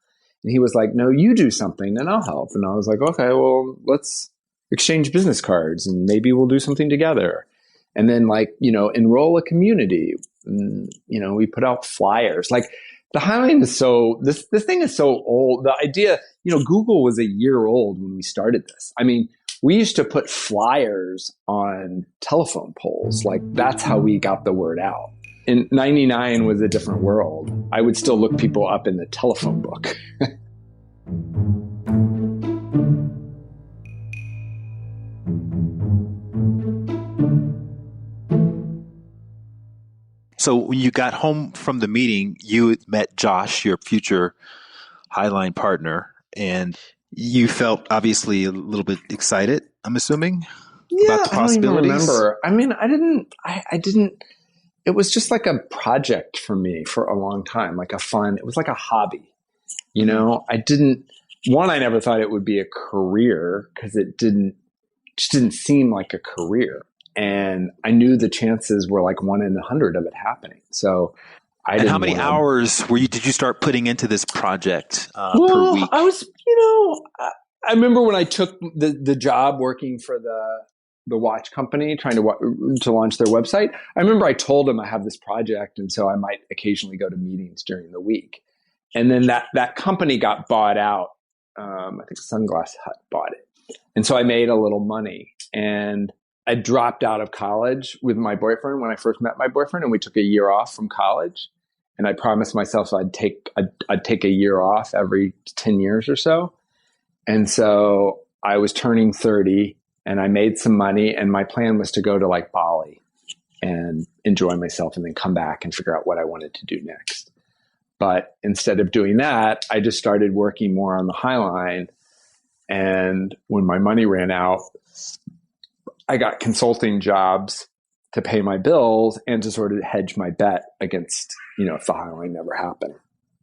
And he was like, no, you do something and I'll help. And I was like, okay, well, let's exchange business cards and maybe we'll do something together. And then enroll a community. And, we put out flyers. The High Line is this thing is so old. The idea, Google was a year old when we started this. I mean, we used to put flyers on telephone poles. That's how we got the word out. In 99 was a different world. I would still look people up in the telephone book. So when you got home from the meeting, you met Josh, your future Highline partner, and you felt obviously a little bit excited, I'm assuming, about the possibilities. I don't even remember. I mean, I didn't. it was just like a project for me for a long time, like it was like a hobby. I never thought it would be a career because just didn't seem like a career. And I knew the chances were like 1 in 100 of it happening. So And how many hours did you start putting into this project per week? I remember when I took the job working for the watch company, trying to launch their website. I remember I told them I have this project, and so I might occasionally go to meetings during the week. And then that company got bought out. I think Sunglass Hut bought it, and so I made a little money. And I dropped out of college with my boyfriend when I first met my boyfriend, and we took a year off from college. And I promised myself I'd take a year off every 10 years or so. And so I was turning 30 and I made some money, and my plan was to go to like Bali and enjoy myself and then come back and figure out what I wanted to do next. But instead of doing that, I just started working more on the High Line. And when my money ran out, I got consulting jobs to pay my bills and to sort of hedge my bet against, if the High Line never happened.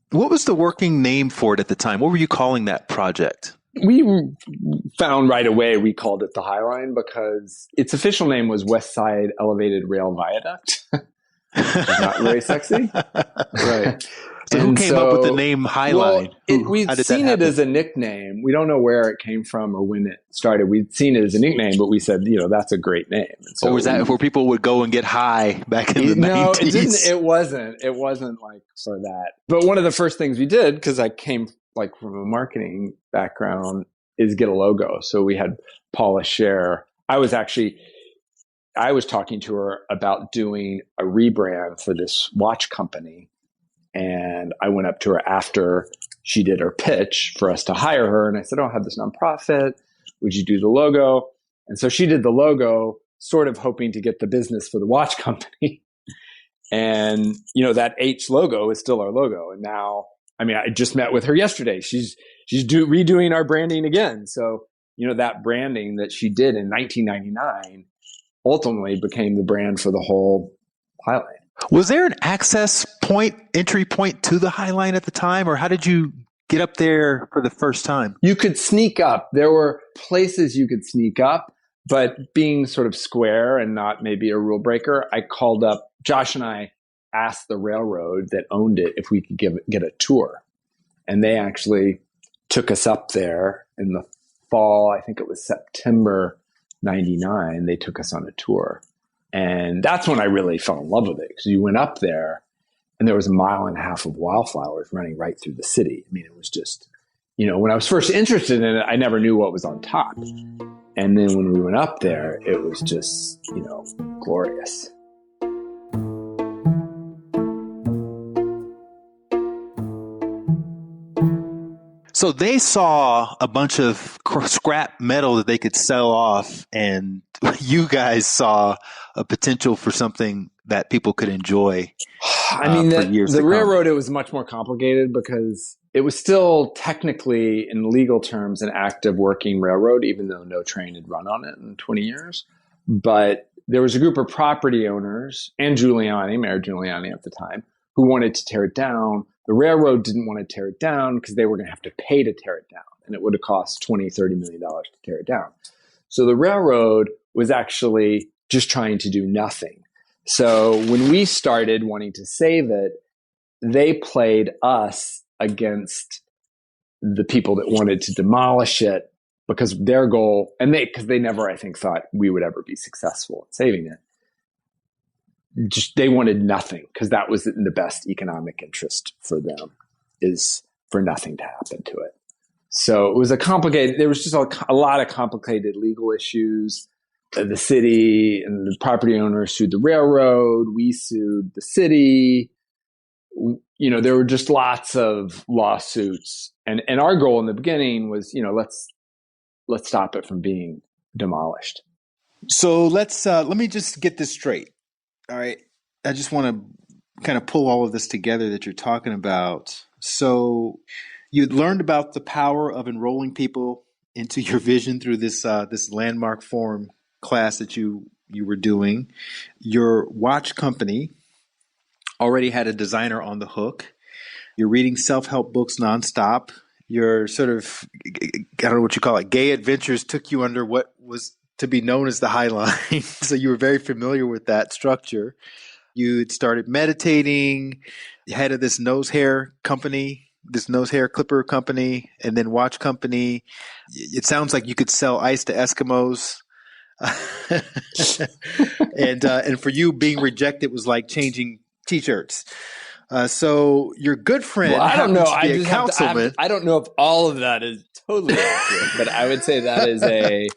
What was the working name for it at the time? What were you calling that project? We found right away we called it the High Line because its official name was West Side Elevated Rail Viaduct. Not very sexy. Right. So who came up with the name High Line? We'd seen it as a nickname. We don't know where it came from or when it started. We'd seen it as a nickname, but we said, that's a great name. And so or was that where people would go and get high back in the 90s? No, it didn't. It wasn't. It wasn't like for that. But one of the first things we did, because I came like from a marketing background, is get a logo. So we had Paula Scher. I was talking to her about doing a rebrand for this watch company. And I went up to her after she did her pitch for us to hire her. And I said, I have this nonprofit. Would you do the logo? And so she did the logo, sort of hoping to get the business for the watch company. And, that H logo is still our logo. And now, I just met with her yesterday. She's redoing our branding again. So, that branding that she did in 1999 ultimately became the brand for the whole High Line. Was there an entry point to the High Line at the time, or how did you get up there for the first time? You could sneak up. There were places you could sneak up, but being sort of square and not maybe a rule breaker, I called up, Josh and I asked the railroad that owned it if we could get a tour. And they actually took us up there in the fall. I think it was September 99. They took us on a tour. And that's when I really fell in love with it, because you went up there and there was 1.5 miles of wildflowers running right through the city. It was just, when I was first interested in it, I never knew what was on top. And then when we went up there, it was just, glorious. So they saw a bunch of scrap metal that they could sell off, and you guys saw a potential for something that people could enjoy. The railroad, it was much more complicated because it was still technically, in legal terms, an active working railroad, even though no train had run on it in 20 years. But there was a group of property owners and Mayor Giuliani at the time, who wanted to tear it down. The railroad didn't want to tear it down because they were going to have to pay to tear it down. And it would have cost $20-30 million to tear it down. So the railroad was actually just trying to do nothing. So when we started wanting to save it, they played us against the people that wanted to demolish it, because their goal, because they never, I think, thought we would ever be successful at saving it. They wanted nothing, because that was in the best economic interest for them, is for nothing to happen to it. So it was there was just a lot of complicated legal issues. The city and the property owners sued the railroad. We sued the city. There were just lots of lawsuits. And our goal in the beginning was, let's stop it from being demolished. So let me just get this straight. All right. I just want to kind of pull all of this together that you're talking about. So you'd learned about the power of enrolling people into your vision through this landmark forum class that you were doing. Your watch company already had a designer on the hook. You're reading self-help books nonstop. Your sort of, I don't know what you call it, gay adventures took you under what was to be known as the High Line. So you were very familiar with that structure. You had started meditating, head of this nose hair company, this nose hair clipper company, and then watch company. It sounds like you could sell ice to Eskimos. And for you, being rejected was like changing T-shirts. So your good friend Well, I don't know. happens to be a councilman. I don't know if all of that is totally accurate, but I would say that is a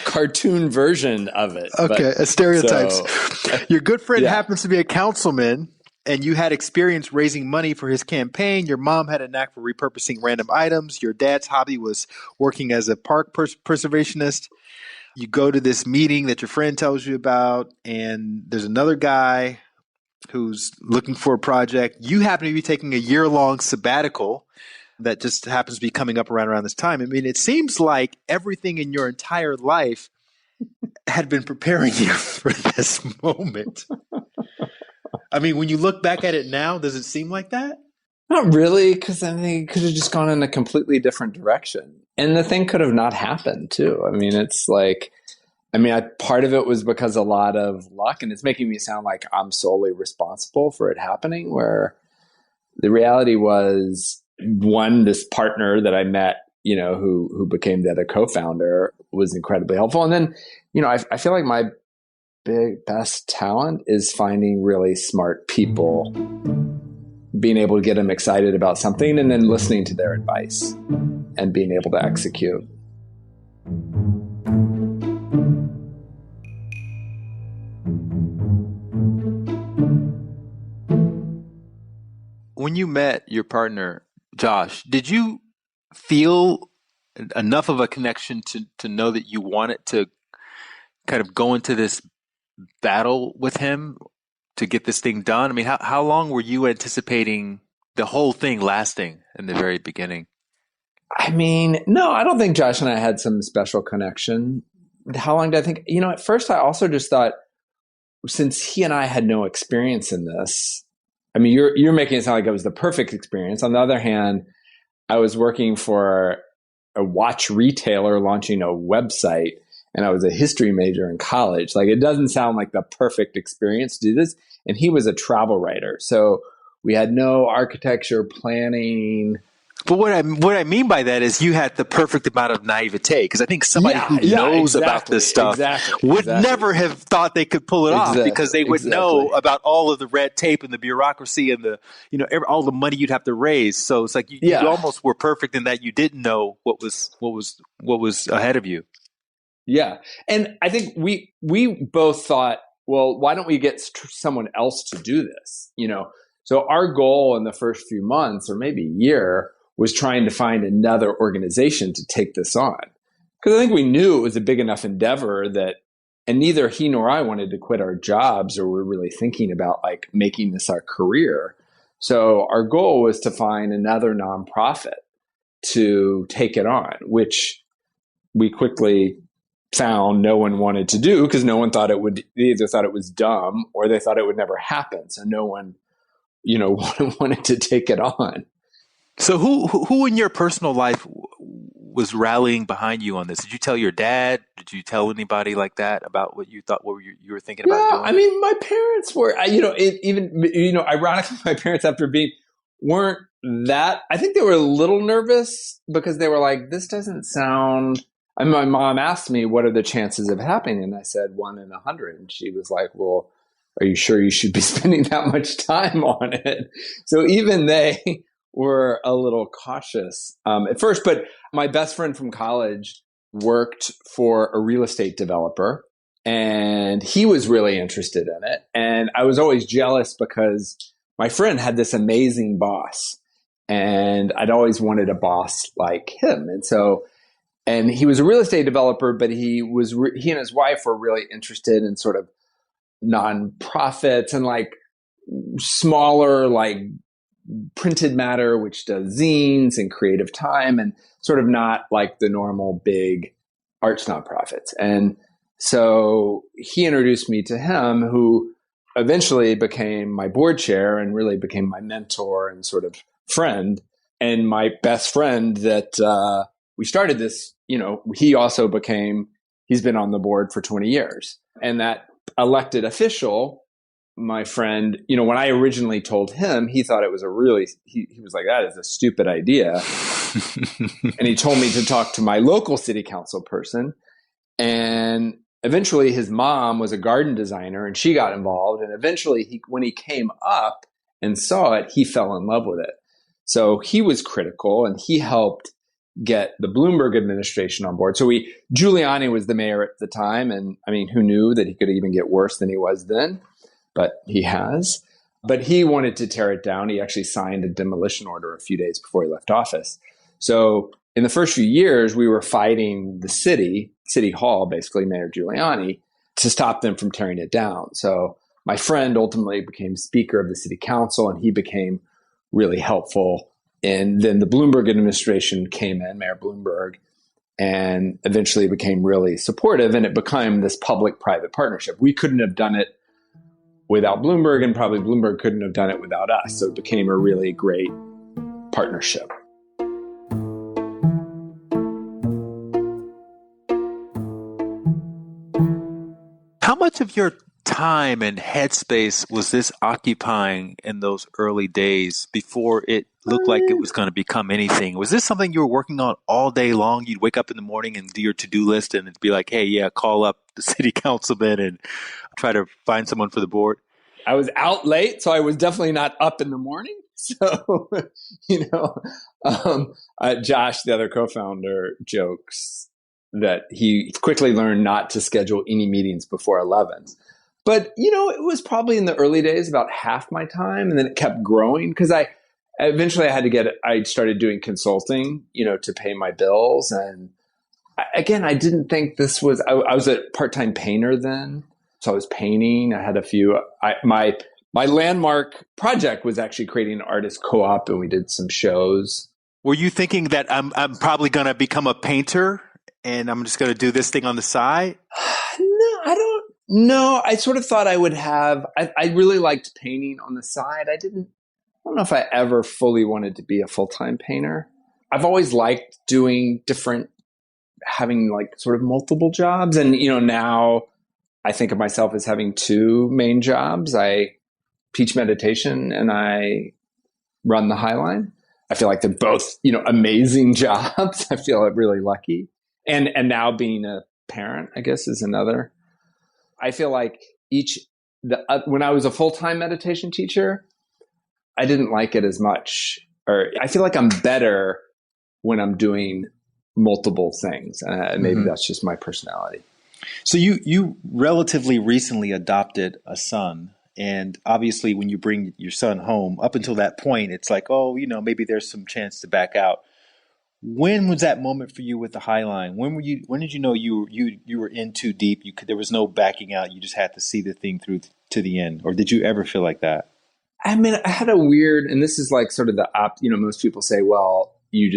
cartoon version of it. Okay, stereotypes. So, your good friend happens to be a councilman, and you had experience raising money for his campaign. Your mom had a knack for repurposing random items. Your dad's hobby was working as a park preservationist. You go to this meeting that your friend tells you about, and there's another guy who's looking for a project. You happen to be taking a year-long sabbatical that just happens to be coming up around this time. I mean, it seems like everything in your entire life had been preparing you for this moment. I mean, when you look back at it now, does it seem like that? Not really, because I think it could have just gone in a completely different direction. And the thing could have not happened, too. I mean, it's like, part of it was because a lot of luck, and it's making me sound like I'm solely responsible for it happening, where the reality was, one, this partner that I met, who became the other co-founder was incredibly helpful. And then, I feel like my best talent is finding really smart people, being able to get them excited about something and then listening to their advice and being able to execute. When you met your partner, Josh, did you feel enough of a connection to know that you wanted to kind of go into this battle with him to get this thing done? I mean, how long were you anticipating the whole thing lasting in the very beginning? I mean, no, I don't think Josh and I had some special connection. How long did I think? At first I also just thought, since he and I had no experience in this, I mean, you're making it sound like it was the perfect experience. On the other hand, I was working for a watch retailer launching a website, and I was a history major in college. Like, it doesn't sound like the perfect experience to do this. And he was a travel writer. So we had no architecture planning. But what I mean by that is you had the perfect amount of naivete, because I think somebody who knows about this stuff would never have thought they could pull it off, because they would know about all of the red tape and the bureaucracy and the all the money you'd have to raise. So it's like you almost were perfect in that you didn't know what was ahead of you. Yeah, and I think we both thought, well, why don't we get someone else to do this? So our goal in the first few months, or maybe a year, was trying to find another organization to take this on. Because I think we knew it was a big enough endeavor that, and neither he nor I wanted to quit our jobs, or were really thinking about like making this our career. So our goal was to find another nonprofit to take it on, which we quickly found no one wanted to do, because no one thought it would, they either thought it was dumb or they thought it would never happen. So no one, wanted to take it on. So who in your personal life was rallying behind you on this? Did you tell your dad? Did you tell anybody like that about what you thought, what you were thinking about doing? I mean, my parents were, ironically, my parents weren't that, I think they were a little nervous, because they were like, this doesn't sound, I mean, my mom asked me, what are the chances of happening? And I said 1 in 100. And she was like, well, are you sure you should be spending that much time on it? So even they were a little cautious at first. But my best friend from college worked for a real estate developer, and he was really interested in it. And I was always jealous, because my friend had this amazing boss, and I'd always wanted a boss like him. And he was a real estate developer, but he and his wife were really interested in sort of nonprofits and like smaller, like printed matter, which does zines and creative time, and sort of not like the normal big arts nonprofits. And so he introduced me to him, who eventually became my board chair and really became my mentor and sort of friend. And my best friend that we started this, he's been on the board for 20 years. And that elected official, my friend, when I originally told him, he thought it was he was like, that is a stupid idea. And he told me to talk to my local city council person. And eventually his mom was a garden designer and she got involved. And eventually when he came up and saw it, he fell in love with it. So he was critical and he helped get the Bloomberg administration on board. So Giuliani was the mayor at the time. And I mean, who knew that he could even get worse than he was then? But he has. But he wanted to tear it down. He actually signed a demolition order a few days before he left office. So in the first few years, we were fighting the city hall, basically Mayor Giuliani, to stop them from tearing it down. So my friend ultimately became speaker of the city council, and he became really helpful. And then the Bloomberg administration came in, Mayor Bloomberg, and eventually became really supportive. And it became this public-private partnership. We couldn't have done it without Bloomberg, and probably Bloomberg couldn't have done it without us. So it became a really great partnership. How much of your time and headspace was this occupying in those early days before it looked like it was going to become anything? Was this something you were working on all day long? You'd wake up in the morning and do your to-do list and it'd be like, hey, yeah, call up the city councilman and try to find someone for the board? I was out late, so I was definitely not up in the morning. So, Josh, the other co-founder, jokes that he quickly learned not to schedule any meetings before 11. But, it was probably in the early days about half my time. And then it kept growing because I started doing consulting, to pay my bills. And I didn't think this was, I was a part-time painter then. So I was painting. I had a few, my landmark project was actually creating an artist co-op, and we did some shows. Were you thinking that I'm probably going to become a painter and I'm just going to do this thing on the side? No, I sort of thought I would have, I really liked painting on the side. I don't know if I ever fully wanted to be a full-time painter. I've always liked having like sort of multiple jobs. And, now I think of myself as having two main jobs. I teach meditation and I run the Highline. I feel like they're both, amazing jobs. I feel really lucky. And now being a parent, I guess, is another. I feel like when I was a full-time meditation teacher, I didn't like it as much. Or I feel like I'm better when I'm doing multiple things. Maybe that's just my personality. So you relatively recently adopted a son. And obviously, when you bring your son home, up until that point, it's like, maybe there's some chance to back out. When was that moment for you with the Highline? When did you know you were in too deep? There was no backing out. You just had to see the thing through to the end. Or did you ever feel like that? I mean, I had a weird, and this is like sort of most people say, well, you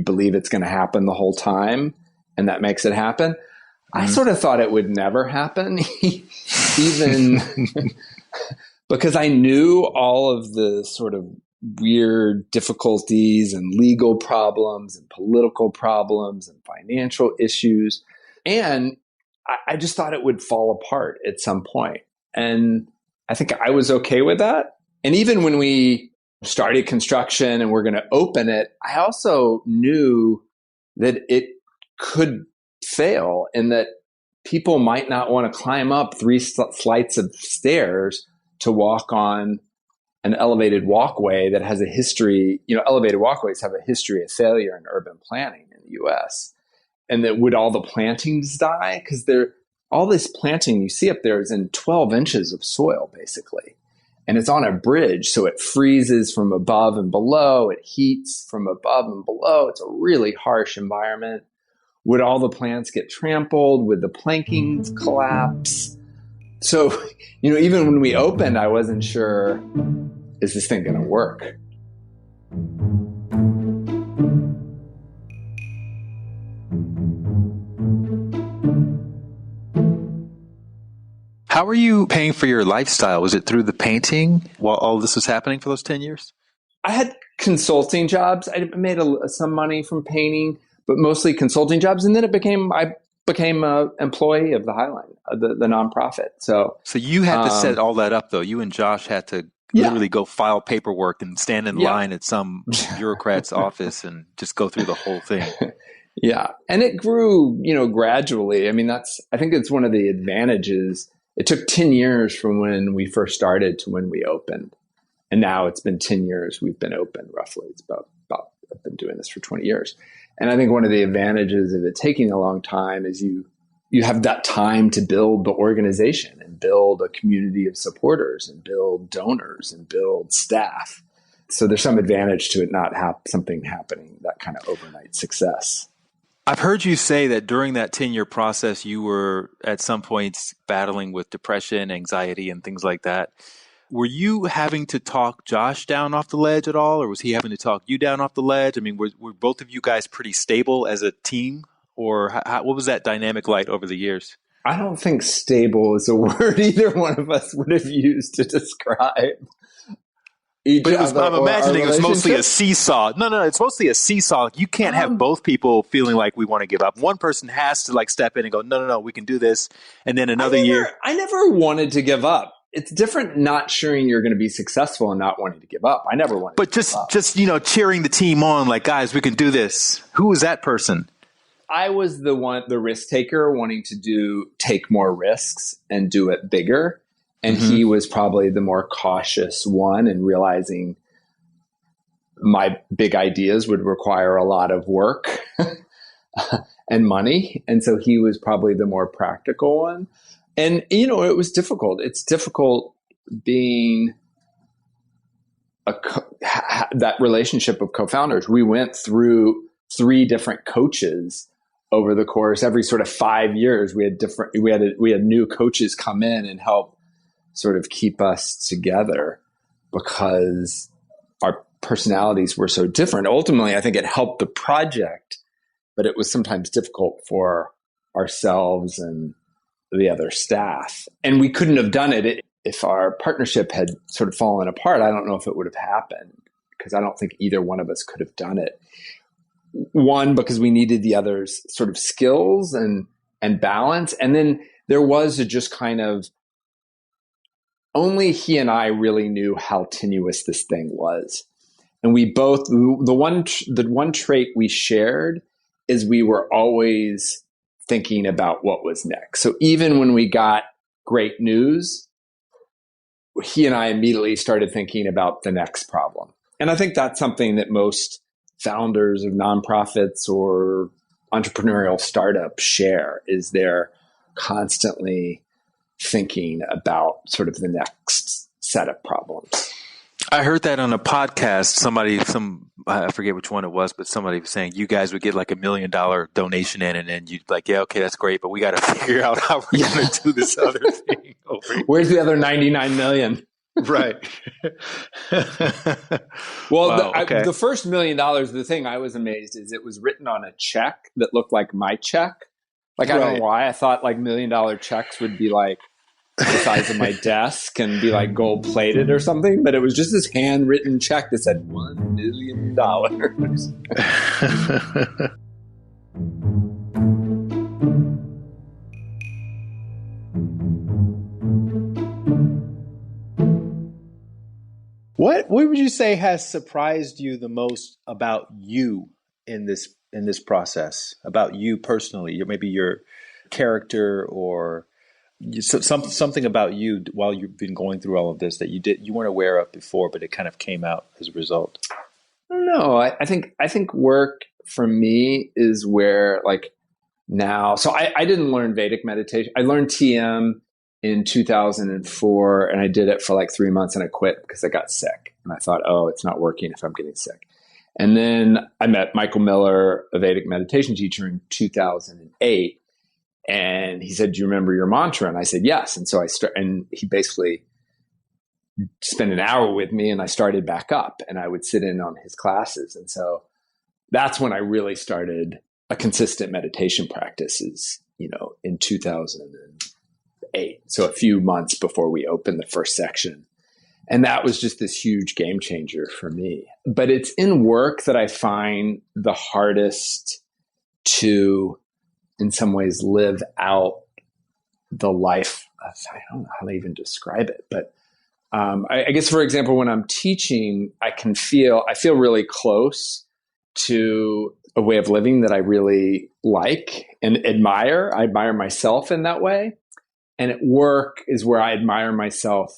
believe it's going to happen the whole time, and that makes it happen. Mm-hmm. I sort of thought it would never happen, even because I knew all of the sort of weird difficulties and legal problems and political problems and financial issues. And I just thought it would fall apart at some point. And I think I was okay with that. And even when we started construction and we're going to open it, I also knew that it could fail and that people might not want to climb up 3 flights of stairs to walk on an elevated walkway that has a history. Elevated walkways have a history of failure in urban planning in the U.S. And that would all the plantings die? Because all this planting you see up there is in 12 inches of soil, basically. And it's on a bridge, so it freezes from above and below. It heats from above and below. It's a really harsh environment. Would all the plants get trampled? Would the planking collapse? So, even when we opened, I wasn't sure, is this thing going to work? How were you paying for your lifestyle? Was it through the painting while all this was happening for those 10 years? I had consulting jobs. I made some money from painting, but mostly consulting jobs. And then I became an employee of the Highline, the nonprofit. So you had to set all that up, though. You and Josh had to literally go file paperwork and stand in line at some bureaucrat's office and just go through the whole thing. Yeah. And it grew, gradually. I mean, I think it's one of the advantages. It took 10 years from when we first started to when we opened. And now it's been 10 years we've been open, roughly. It's about I've been doing this for 20 years. And I think one of the advantages of it taking a long time is you have that time to build the organization and build a community of supporters and build donors and build staff. So there's some advantage to it not something happening, that kind of overnight success. I've heard you say that during that 10-year process, you were at some points battling with depression, anxiety, and things like that. Were you having to talk Josh down off the ledge at all, or was he having to talk you down off the ledge? I mean, were both of you guys pretty stable as a team, or what was that dynamic like over the years? I don't think stable is a word either one of us would have used to describe But I'm imagining it was mostly a seesaw. No, it's mostly a seesaw. You can't have both people feeling like we want to give up. One person has to step in and go, no, we can do this. And then another year. I never wanted to give up. It's different not sure you're going to be successful and not wanting to give up. I never wanted to give up. But just cheering the team on, like, guys, we can do this. Who was that person? I was the risk taker, wanting to take more risks and do it bigger. And he was probably the more cautious one, and realizing my big ideas would require a lot of work and money. And so he was probably the more practical one. And, it was difficult. It's difficult being that relationship of co-founders. We went through 3 different coaches over the course. Every sort of 5 years, we had new coaches come in and help sort of keep us together because our personalities were so different. Ultimately, I think it helped the project, but it was sometimes difficult for ourselves and the other staff. And we couldn't have done it if our partnership had sort of fallen apart. I don't know if it would have happened, because I don't think either one of us could have done it. One, because we needed the other's sort of skills and balance. And then there was just kind of, only he and I really knew how tenuous this thing was. And we both, the one trait we shared is we were always thinking about what was next. So even when we got great news, he and I immediately started thinking about the next problem. And I think that's something that most founders of nonprofits or entrepreneurial startups share, is they're constantly thinking about sort of the next set of problems. I heard that on a podcast. I forget which one it was, but somebody was saying you guys would get like $1 million donation in, and then you'd like, yeah, okay, that's great, but we got to figure out how we're going to do this other thing. Where's the other 99 million? Right. Well, wow, the first $1 million, the thing I was amazed is it was written on a check that looked like my check. Like, I don't know why. I thought like $1 million checks would be like the size of my desk and be like gold plated or something. But it was just this handwritten check that said $1 million. What would you say has surprised you the most about you in this process, about you personally, maybe your character, or something about you while you've been going through all of this that you weren't aware of before, but it kind of came out as a result? I don't know. I think work for me is where, like, now. So I didn't learn Vedic meditation. I learned TM in 2004, and I did it for like 3 months and I quit because I got sick. And I thought, oh, it's not working if I'm getting sick. And then I met Michael Miller, a Vedic meditation teacher, in 2008. And he said, do you remember your mantra? And I said, yes. And so and he basically spent an hour with me, and I started back up, and I would sit in on his classes. And so that's when I really started a consistent meditation practice, is, in 2008 2008. So a few months before we opened the first section. And that was just this huge game changer for me. But it's in work that I find the hardest to, in some ways, live out the life. I don't know how to even describe it, but I guess, for example, when I'm teaching, I feel really close to a way of living that I really like and admire. I admire myself in that way. And at work is where I admire myself,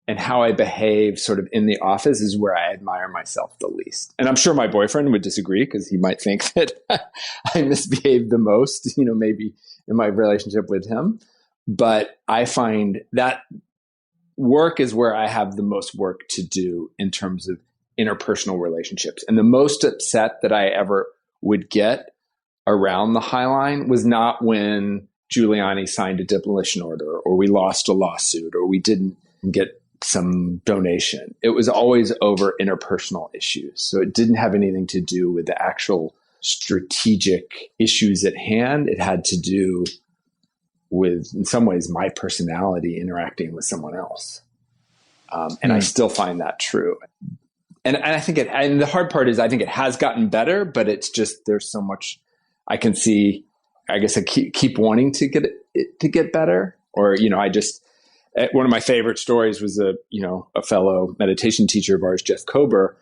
and how I behave sort of in the office is where I admire myself the least. And I'm sure my boyfriend would disagree, because he might think that I misbehave the most, maybe in my relationship with him. But I find that work is where I have the most work to do in terms of interpersonal relationships. And the most upset that I ever would get around the High Line was not when Giuliani signed a demolition order, or we lost a lawsuit, or we didn't get some donation. It was always over interpersonal issues. So it didn't have anything to do with the actual strategic issues at hand. It had to do with, in some ways, my personality interacting with someone else. And I still find that true. And I think and the hard part is, I think it has gotten better, but it's just, there's so much I can see. I guess I keep wanting to get it to get better. Or, one of my favorite stories was a fellow meditation teacher of ours, Jeff Kober,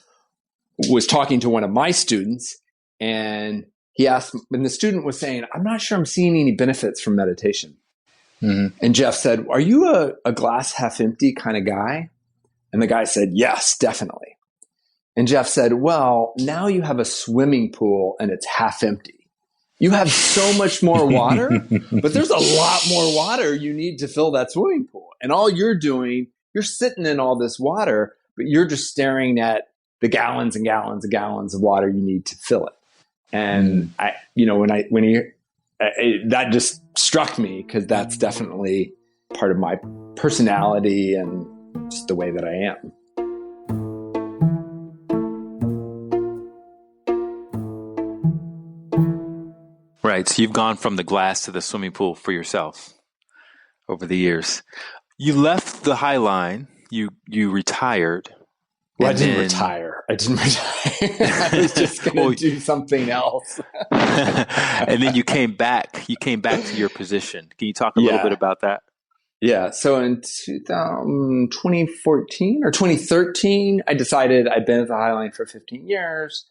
was talking to one of my students, and he asked, and the student was saying, "I'm not sure I'm seeing any benefits from meditation." Mm-hmm. And Jeff said, "Are you a glass half empty kind of guy?" And the guy said, "Yes, definitely." And Jeff said, "Well, now you have a swimming pool and it's half empty. You have so much more water, but there's a lot more water you need to fill that swimming pool. And all you're doing, you're sitting in all this water, but you're just staring at the gallons and gallons and gallons of water you need to fill it." And that just struck me, because that's definitely part of my personality and just the way that I am. Right. So you've gone from the glass to the swimming pool for yourself over the years. You left the High Line. You retired. Well, I didn't retire. I was just going to do something else. And then you came back. You came back to your position. Can you talk a little bit about that? Yeah. So in 2014 or 2013, I decided I'd been at the High Line for 15 years.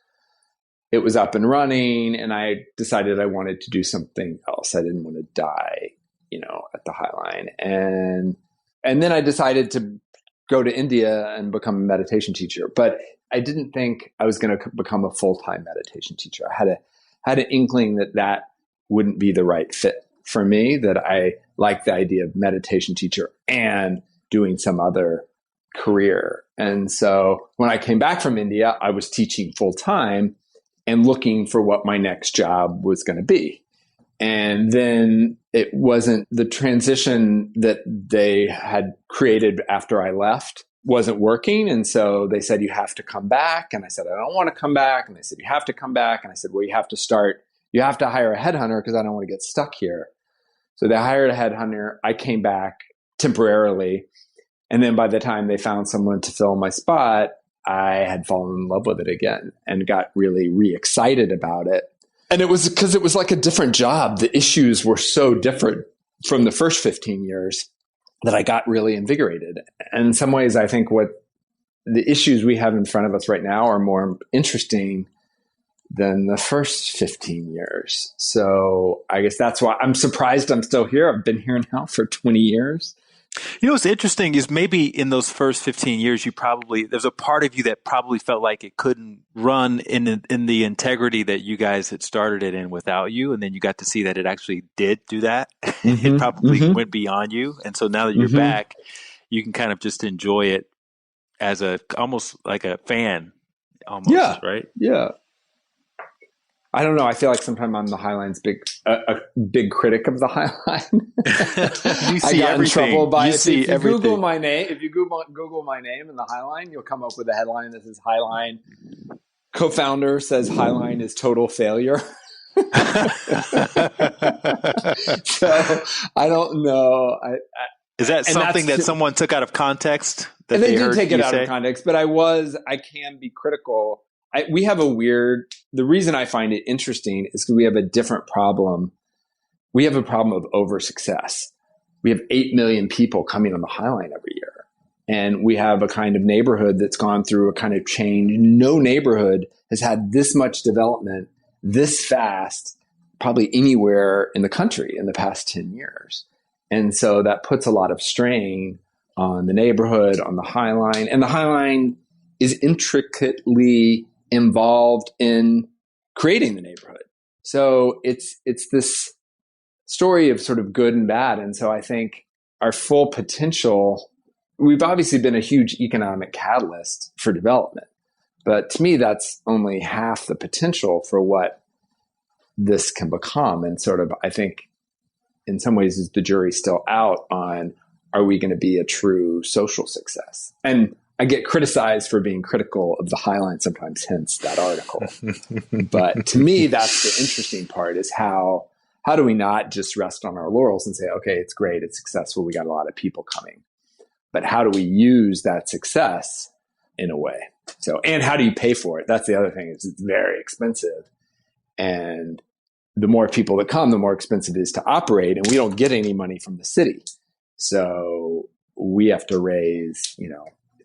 It was up and running, and I decided I wanted to do something else. I didn't want to die, at the High Line. And then I decided to go to India and become a meditation teacher. But I didn't think I was going to become a full-time meditation teacher. I had an inkling that wouldn't be the right fit for me, that I liked the idea of meditation teacher and doing some other career. And so when I came back from India, I was teaching full-time and looking for what my next job was going to be. And then it wasn't the transition that they had created after I left wasn't working. And so they said, "You have to come back." And I said, "I don't want to come back." And they said, "You have to come back." And I said, "Well, you have to hire a headhunter, because I don't want to get stuck here." So they hired a headhunter. I came back temporarily. And then by the time they found someone to fill my spot, I had fallen in love with it again and got really re-excited about it. And it was because it was like a different job. The issues were so different from the first 15 years that I got really invigorated. And in some ways, I think what the issues we have in front of us right now are more interesting than the first 15 years. So I guess that's why I'm surprised I'm still here. I've been here now for 20 years. What's interesting is maybe in those first 15 years, there's a part of you that probably felt like it couldn't run in the integrity that you guys had started it in without you. And then you got to see that it actually did do that. Mm-hmm, it probably went beyond you. And so now that you're back, you can kind of just enjoy it as almost like a fan almost, right? Yeah. I don't know. I feel like sometimes I'm the High Line's a big critic of the High Line. You see I got in trouble by it. If you Google my name, if you Google my name in the High Line, you'll come up with a headline that says High Line co-founder says High Line is total failure. So I don't know. Is that something that someone took out of context? That and they did heard take it you out say? of context, but I can be critical. The reason I find it interesting is because we have a different problem. We have a problem of over success. We have 8 million people coming on the High Line every year. And we have a kind of neighborhood that's gone through a kind of change. No neighborhood has had this much development this fast, probably anywhere in the country in the past 10 years. And so that puts a lot of strain on the neighborhood, on the High Line. And the High Line is intricately involved in creating the neighborhood. So it's this story of sort of good and bad. And so I think our full potential, we've obviously been a huge economic catalyst for development. But to me, that's only half the potential for what this can become. And sort of, I think, in some ways, is the jury still out on, are we going to be a true social success? And I get criticized for being critical of the High Line sometimes, hence that article. But to me, that's the interesting part, is how do we not just rest on our laurels and say, okay, it's great, it's successful, we got a lot of people coming. But how do we use that success in a way? So, and how do you pay for it? That's the other thing, is it's very expensive. And the more people that come, the more expensive it is to operate. And we don't get any money from the city. So we have to raise,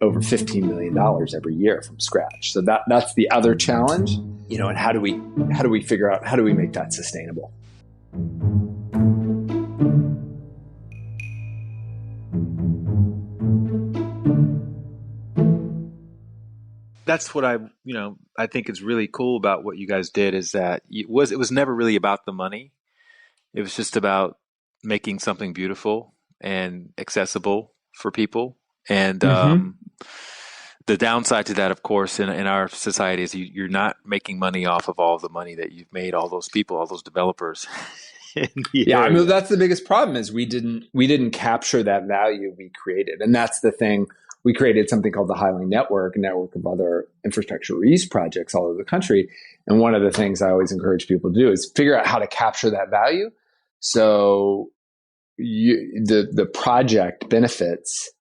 over $15 million every year from scratch. So that's the other challenge, and how do we figure out, how do we make that sustainable? That's what I think is really cool about what you guys did, is that it was never really about the money. It was just about making something beautiful and accessible for people. And the downside to that, of course, in our society is you're not making money off of all the money that you've made, all those people, all those developers. Yeah, I mean, that's the biggest problem, is we didn't capture that value we created. And that's the thing. We created something called the High Line Network, a network of other infrastructure reuse projects all over the country. And one of the things I always encourage people to do is figure out how to capture that value. So the project benefits,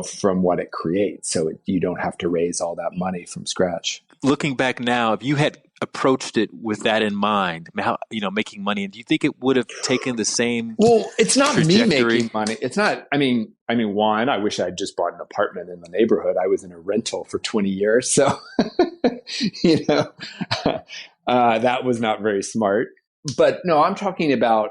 from what it creates. So you don't have to raise all that money from scratch. Looking back now, if you had approached it with that in mind, how, making money, do you think it would have taken the same? Well, it's not trajectory? Me making money. It's not, I mean, one, I wish I'd just bought an apartment in the neighborhood. I was in a rental for 20 years. So, that was not very smart. But no, I'm talking about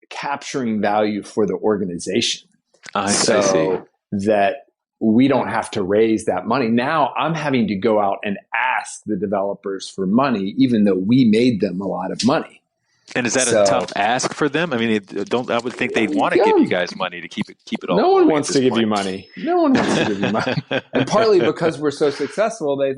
capturing value for the organization. I see. That we don't have to raise that money. Now I'm having to go out and ask the developers for money, even though we made them a lot of money. And is that a tough ask for them? I mean, I would think they'd want to give you guys money to keep it all. No one wants to give you money. No one wants to give you money. And partly because we're so successful, they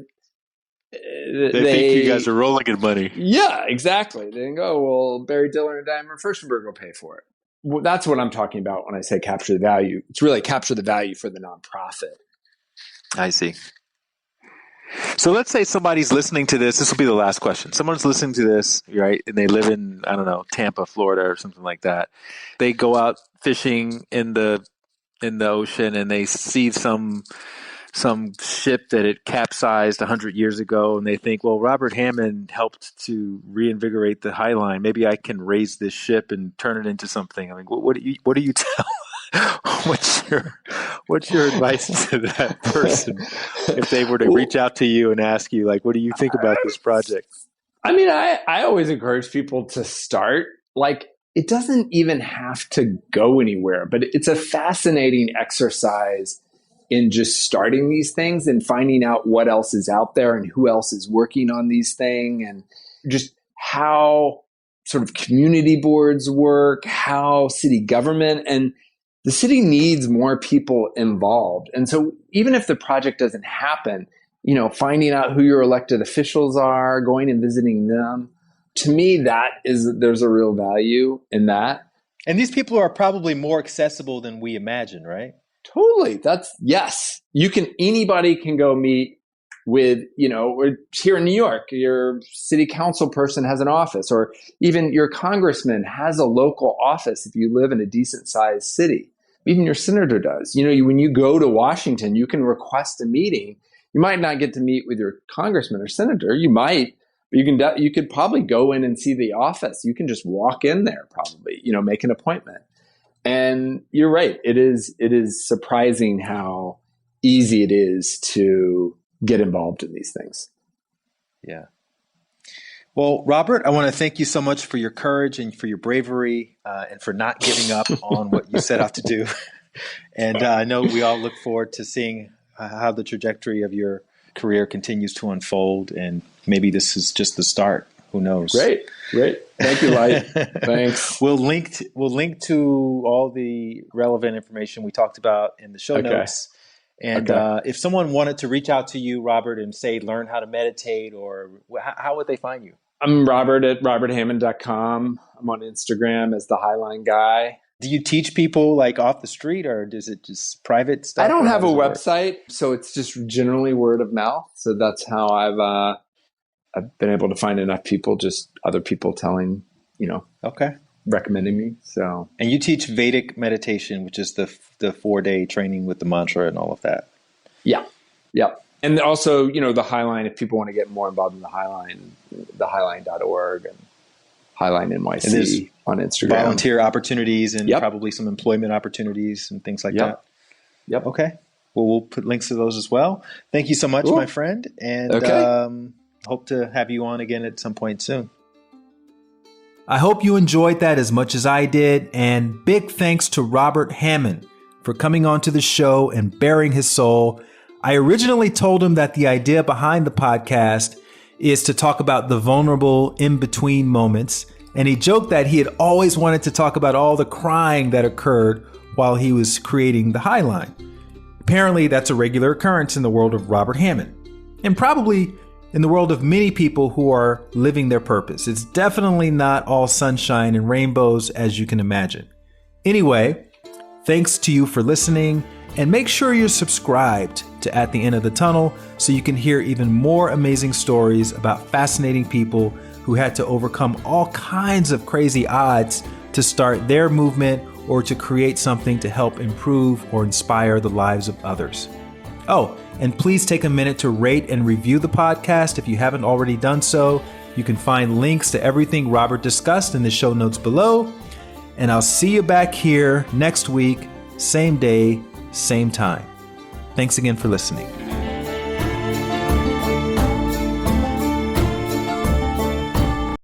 think you guys are rolling in money. Yeah, exactly. They go, well, Barry Diller and Diamond Furstenberg will pay for it. Well, that's what I'm talking about when I say capture the value. It's really capture the value for the nonprofit. I see. So let's say somebody's listening to this. This will be the last question. Someone's listening to this, right? And they live in, I don't know, Tampa, Florida or something like that. They go out fishing in the ocean and they see some ship that it capsized 100 years ago, and they think, well, Robert Hammond helped to reinvigorate the High Line. Maybe I can raise this ship and turn it into something. I mean, what do you tell? What's your advice to that person if they were to reach out to you and ask you, like, what do you think about this project? I mean, I always encourage people to start. Like, it doesn't even have to go anywhere, but it's a fascinating exercise in just starting these things and finding out what else is out there and who else is working on these things, and just how sort of community boards work, how city government, and the city needs more people involved. And so even if the project doesn't happen, finding out who your elected officials are, going and visiting them, to me, there's a real value in that. And these people are probably more accessible than we imagine, right? Totally. Yes. Anybody can go meet with, or here in New York, your city council person has an office, or even your congressman has a local office if you live in a decent sized city. Even your senator does. When you go to Washington, you can request a meeting. You might not get to meet with your congressman or senator. You might, but you could probably go in and see the office. You can just walk in there, probably, make an appointment. And you're right. It is surprising how easy it is to get involved in these things. Yeah. Well, Robert, I want to thank you so much for your courage and for your bravery and for not giving up on what you set out to do. And I know we all look forward to seeing how the trajectory of your career continues to unfold. And maybe this is just the start. Who knows? Great. Thank you, Light. Thanks. We'll link to all the relevant information we talked about in the show notes. And if someone wanted to reach out to you, Robert, and say, learn how to meditate, or how would they find you? I'm Robert at roberthammond.com. I'm on Instagram as the Highline Guy. Do you teach people like off the street, or is it just private stuff? I don't have a website, so it's just generally word of mouth. So that's how I've been able to find enough people, just other people telling, recommending me. So, and you teach Vedic meditation, which is the 4-day training with the mantra and all of that. Yeah. And also, the Highline, if people want to get more involved in the Highline, thehighline.org and Highline NYC on Instagram. Volunteer opportunities and probably some employment opportunities and things like that. Yep. Okay. Well, we'll put links to those as well. Thank you so much, my friend. And hope to have you on again at some point soon. I hope you enjoyed that as much as I did. And big thanks to Robert Hammond for coming onto the show and bearing his soul. I originally told him that the idea behind the podcast is to talk about the vulnerable in-between moments. And he joked that he had always wanted to talk about all the crying that occurred while he was creating the Highline. Apparently, that's a regular occurrence in the world of Robert Hammond, and probably in the world of many people who are living their purpose. It's definitely not all sunshine and rainbows, as you can imagine. Anyway, thanks to you for listening, and make sure you're subscribed to At the End of the Tunnel so you can hear even more amazing stories about fascinating people who had to overcome all kinds of crazy odds to start their movement or to create something to help improve or inspire the lives of others. Oh, and please take a minute to rate and review the podcast if you haven't already done so. You can find links to everything Robert discussed in the show notes below. And I'll see you back here next week, same day, same time. Thanks again for listening.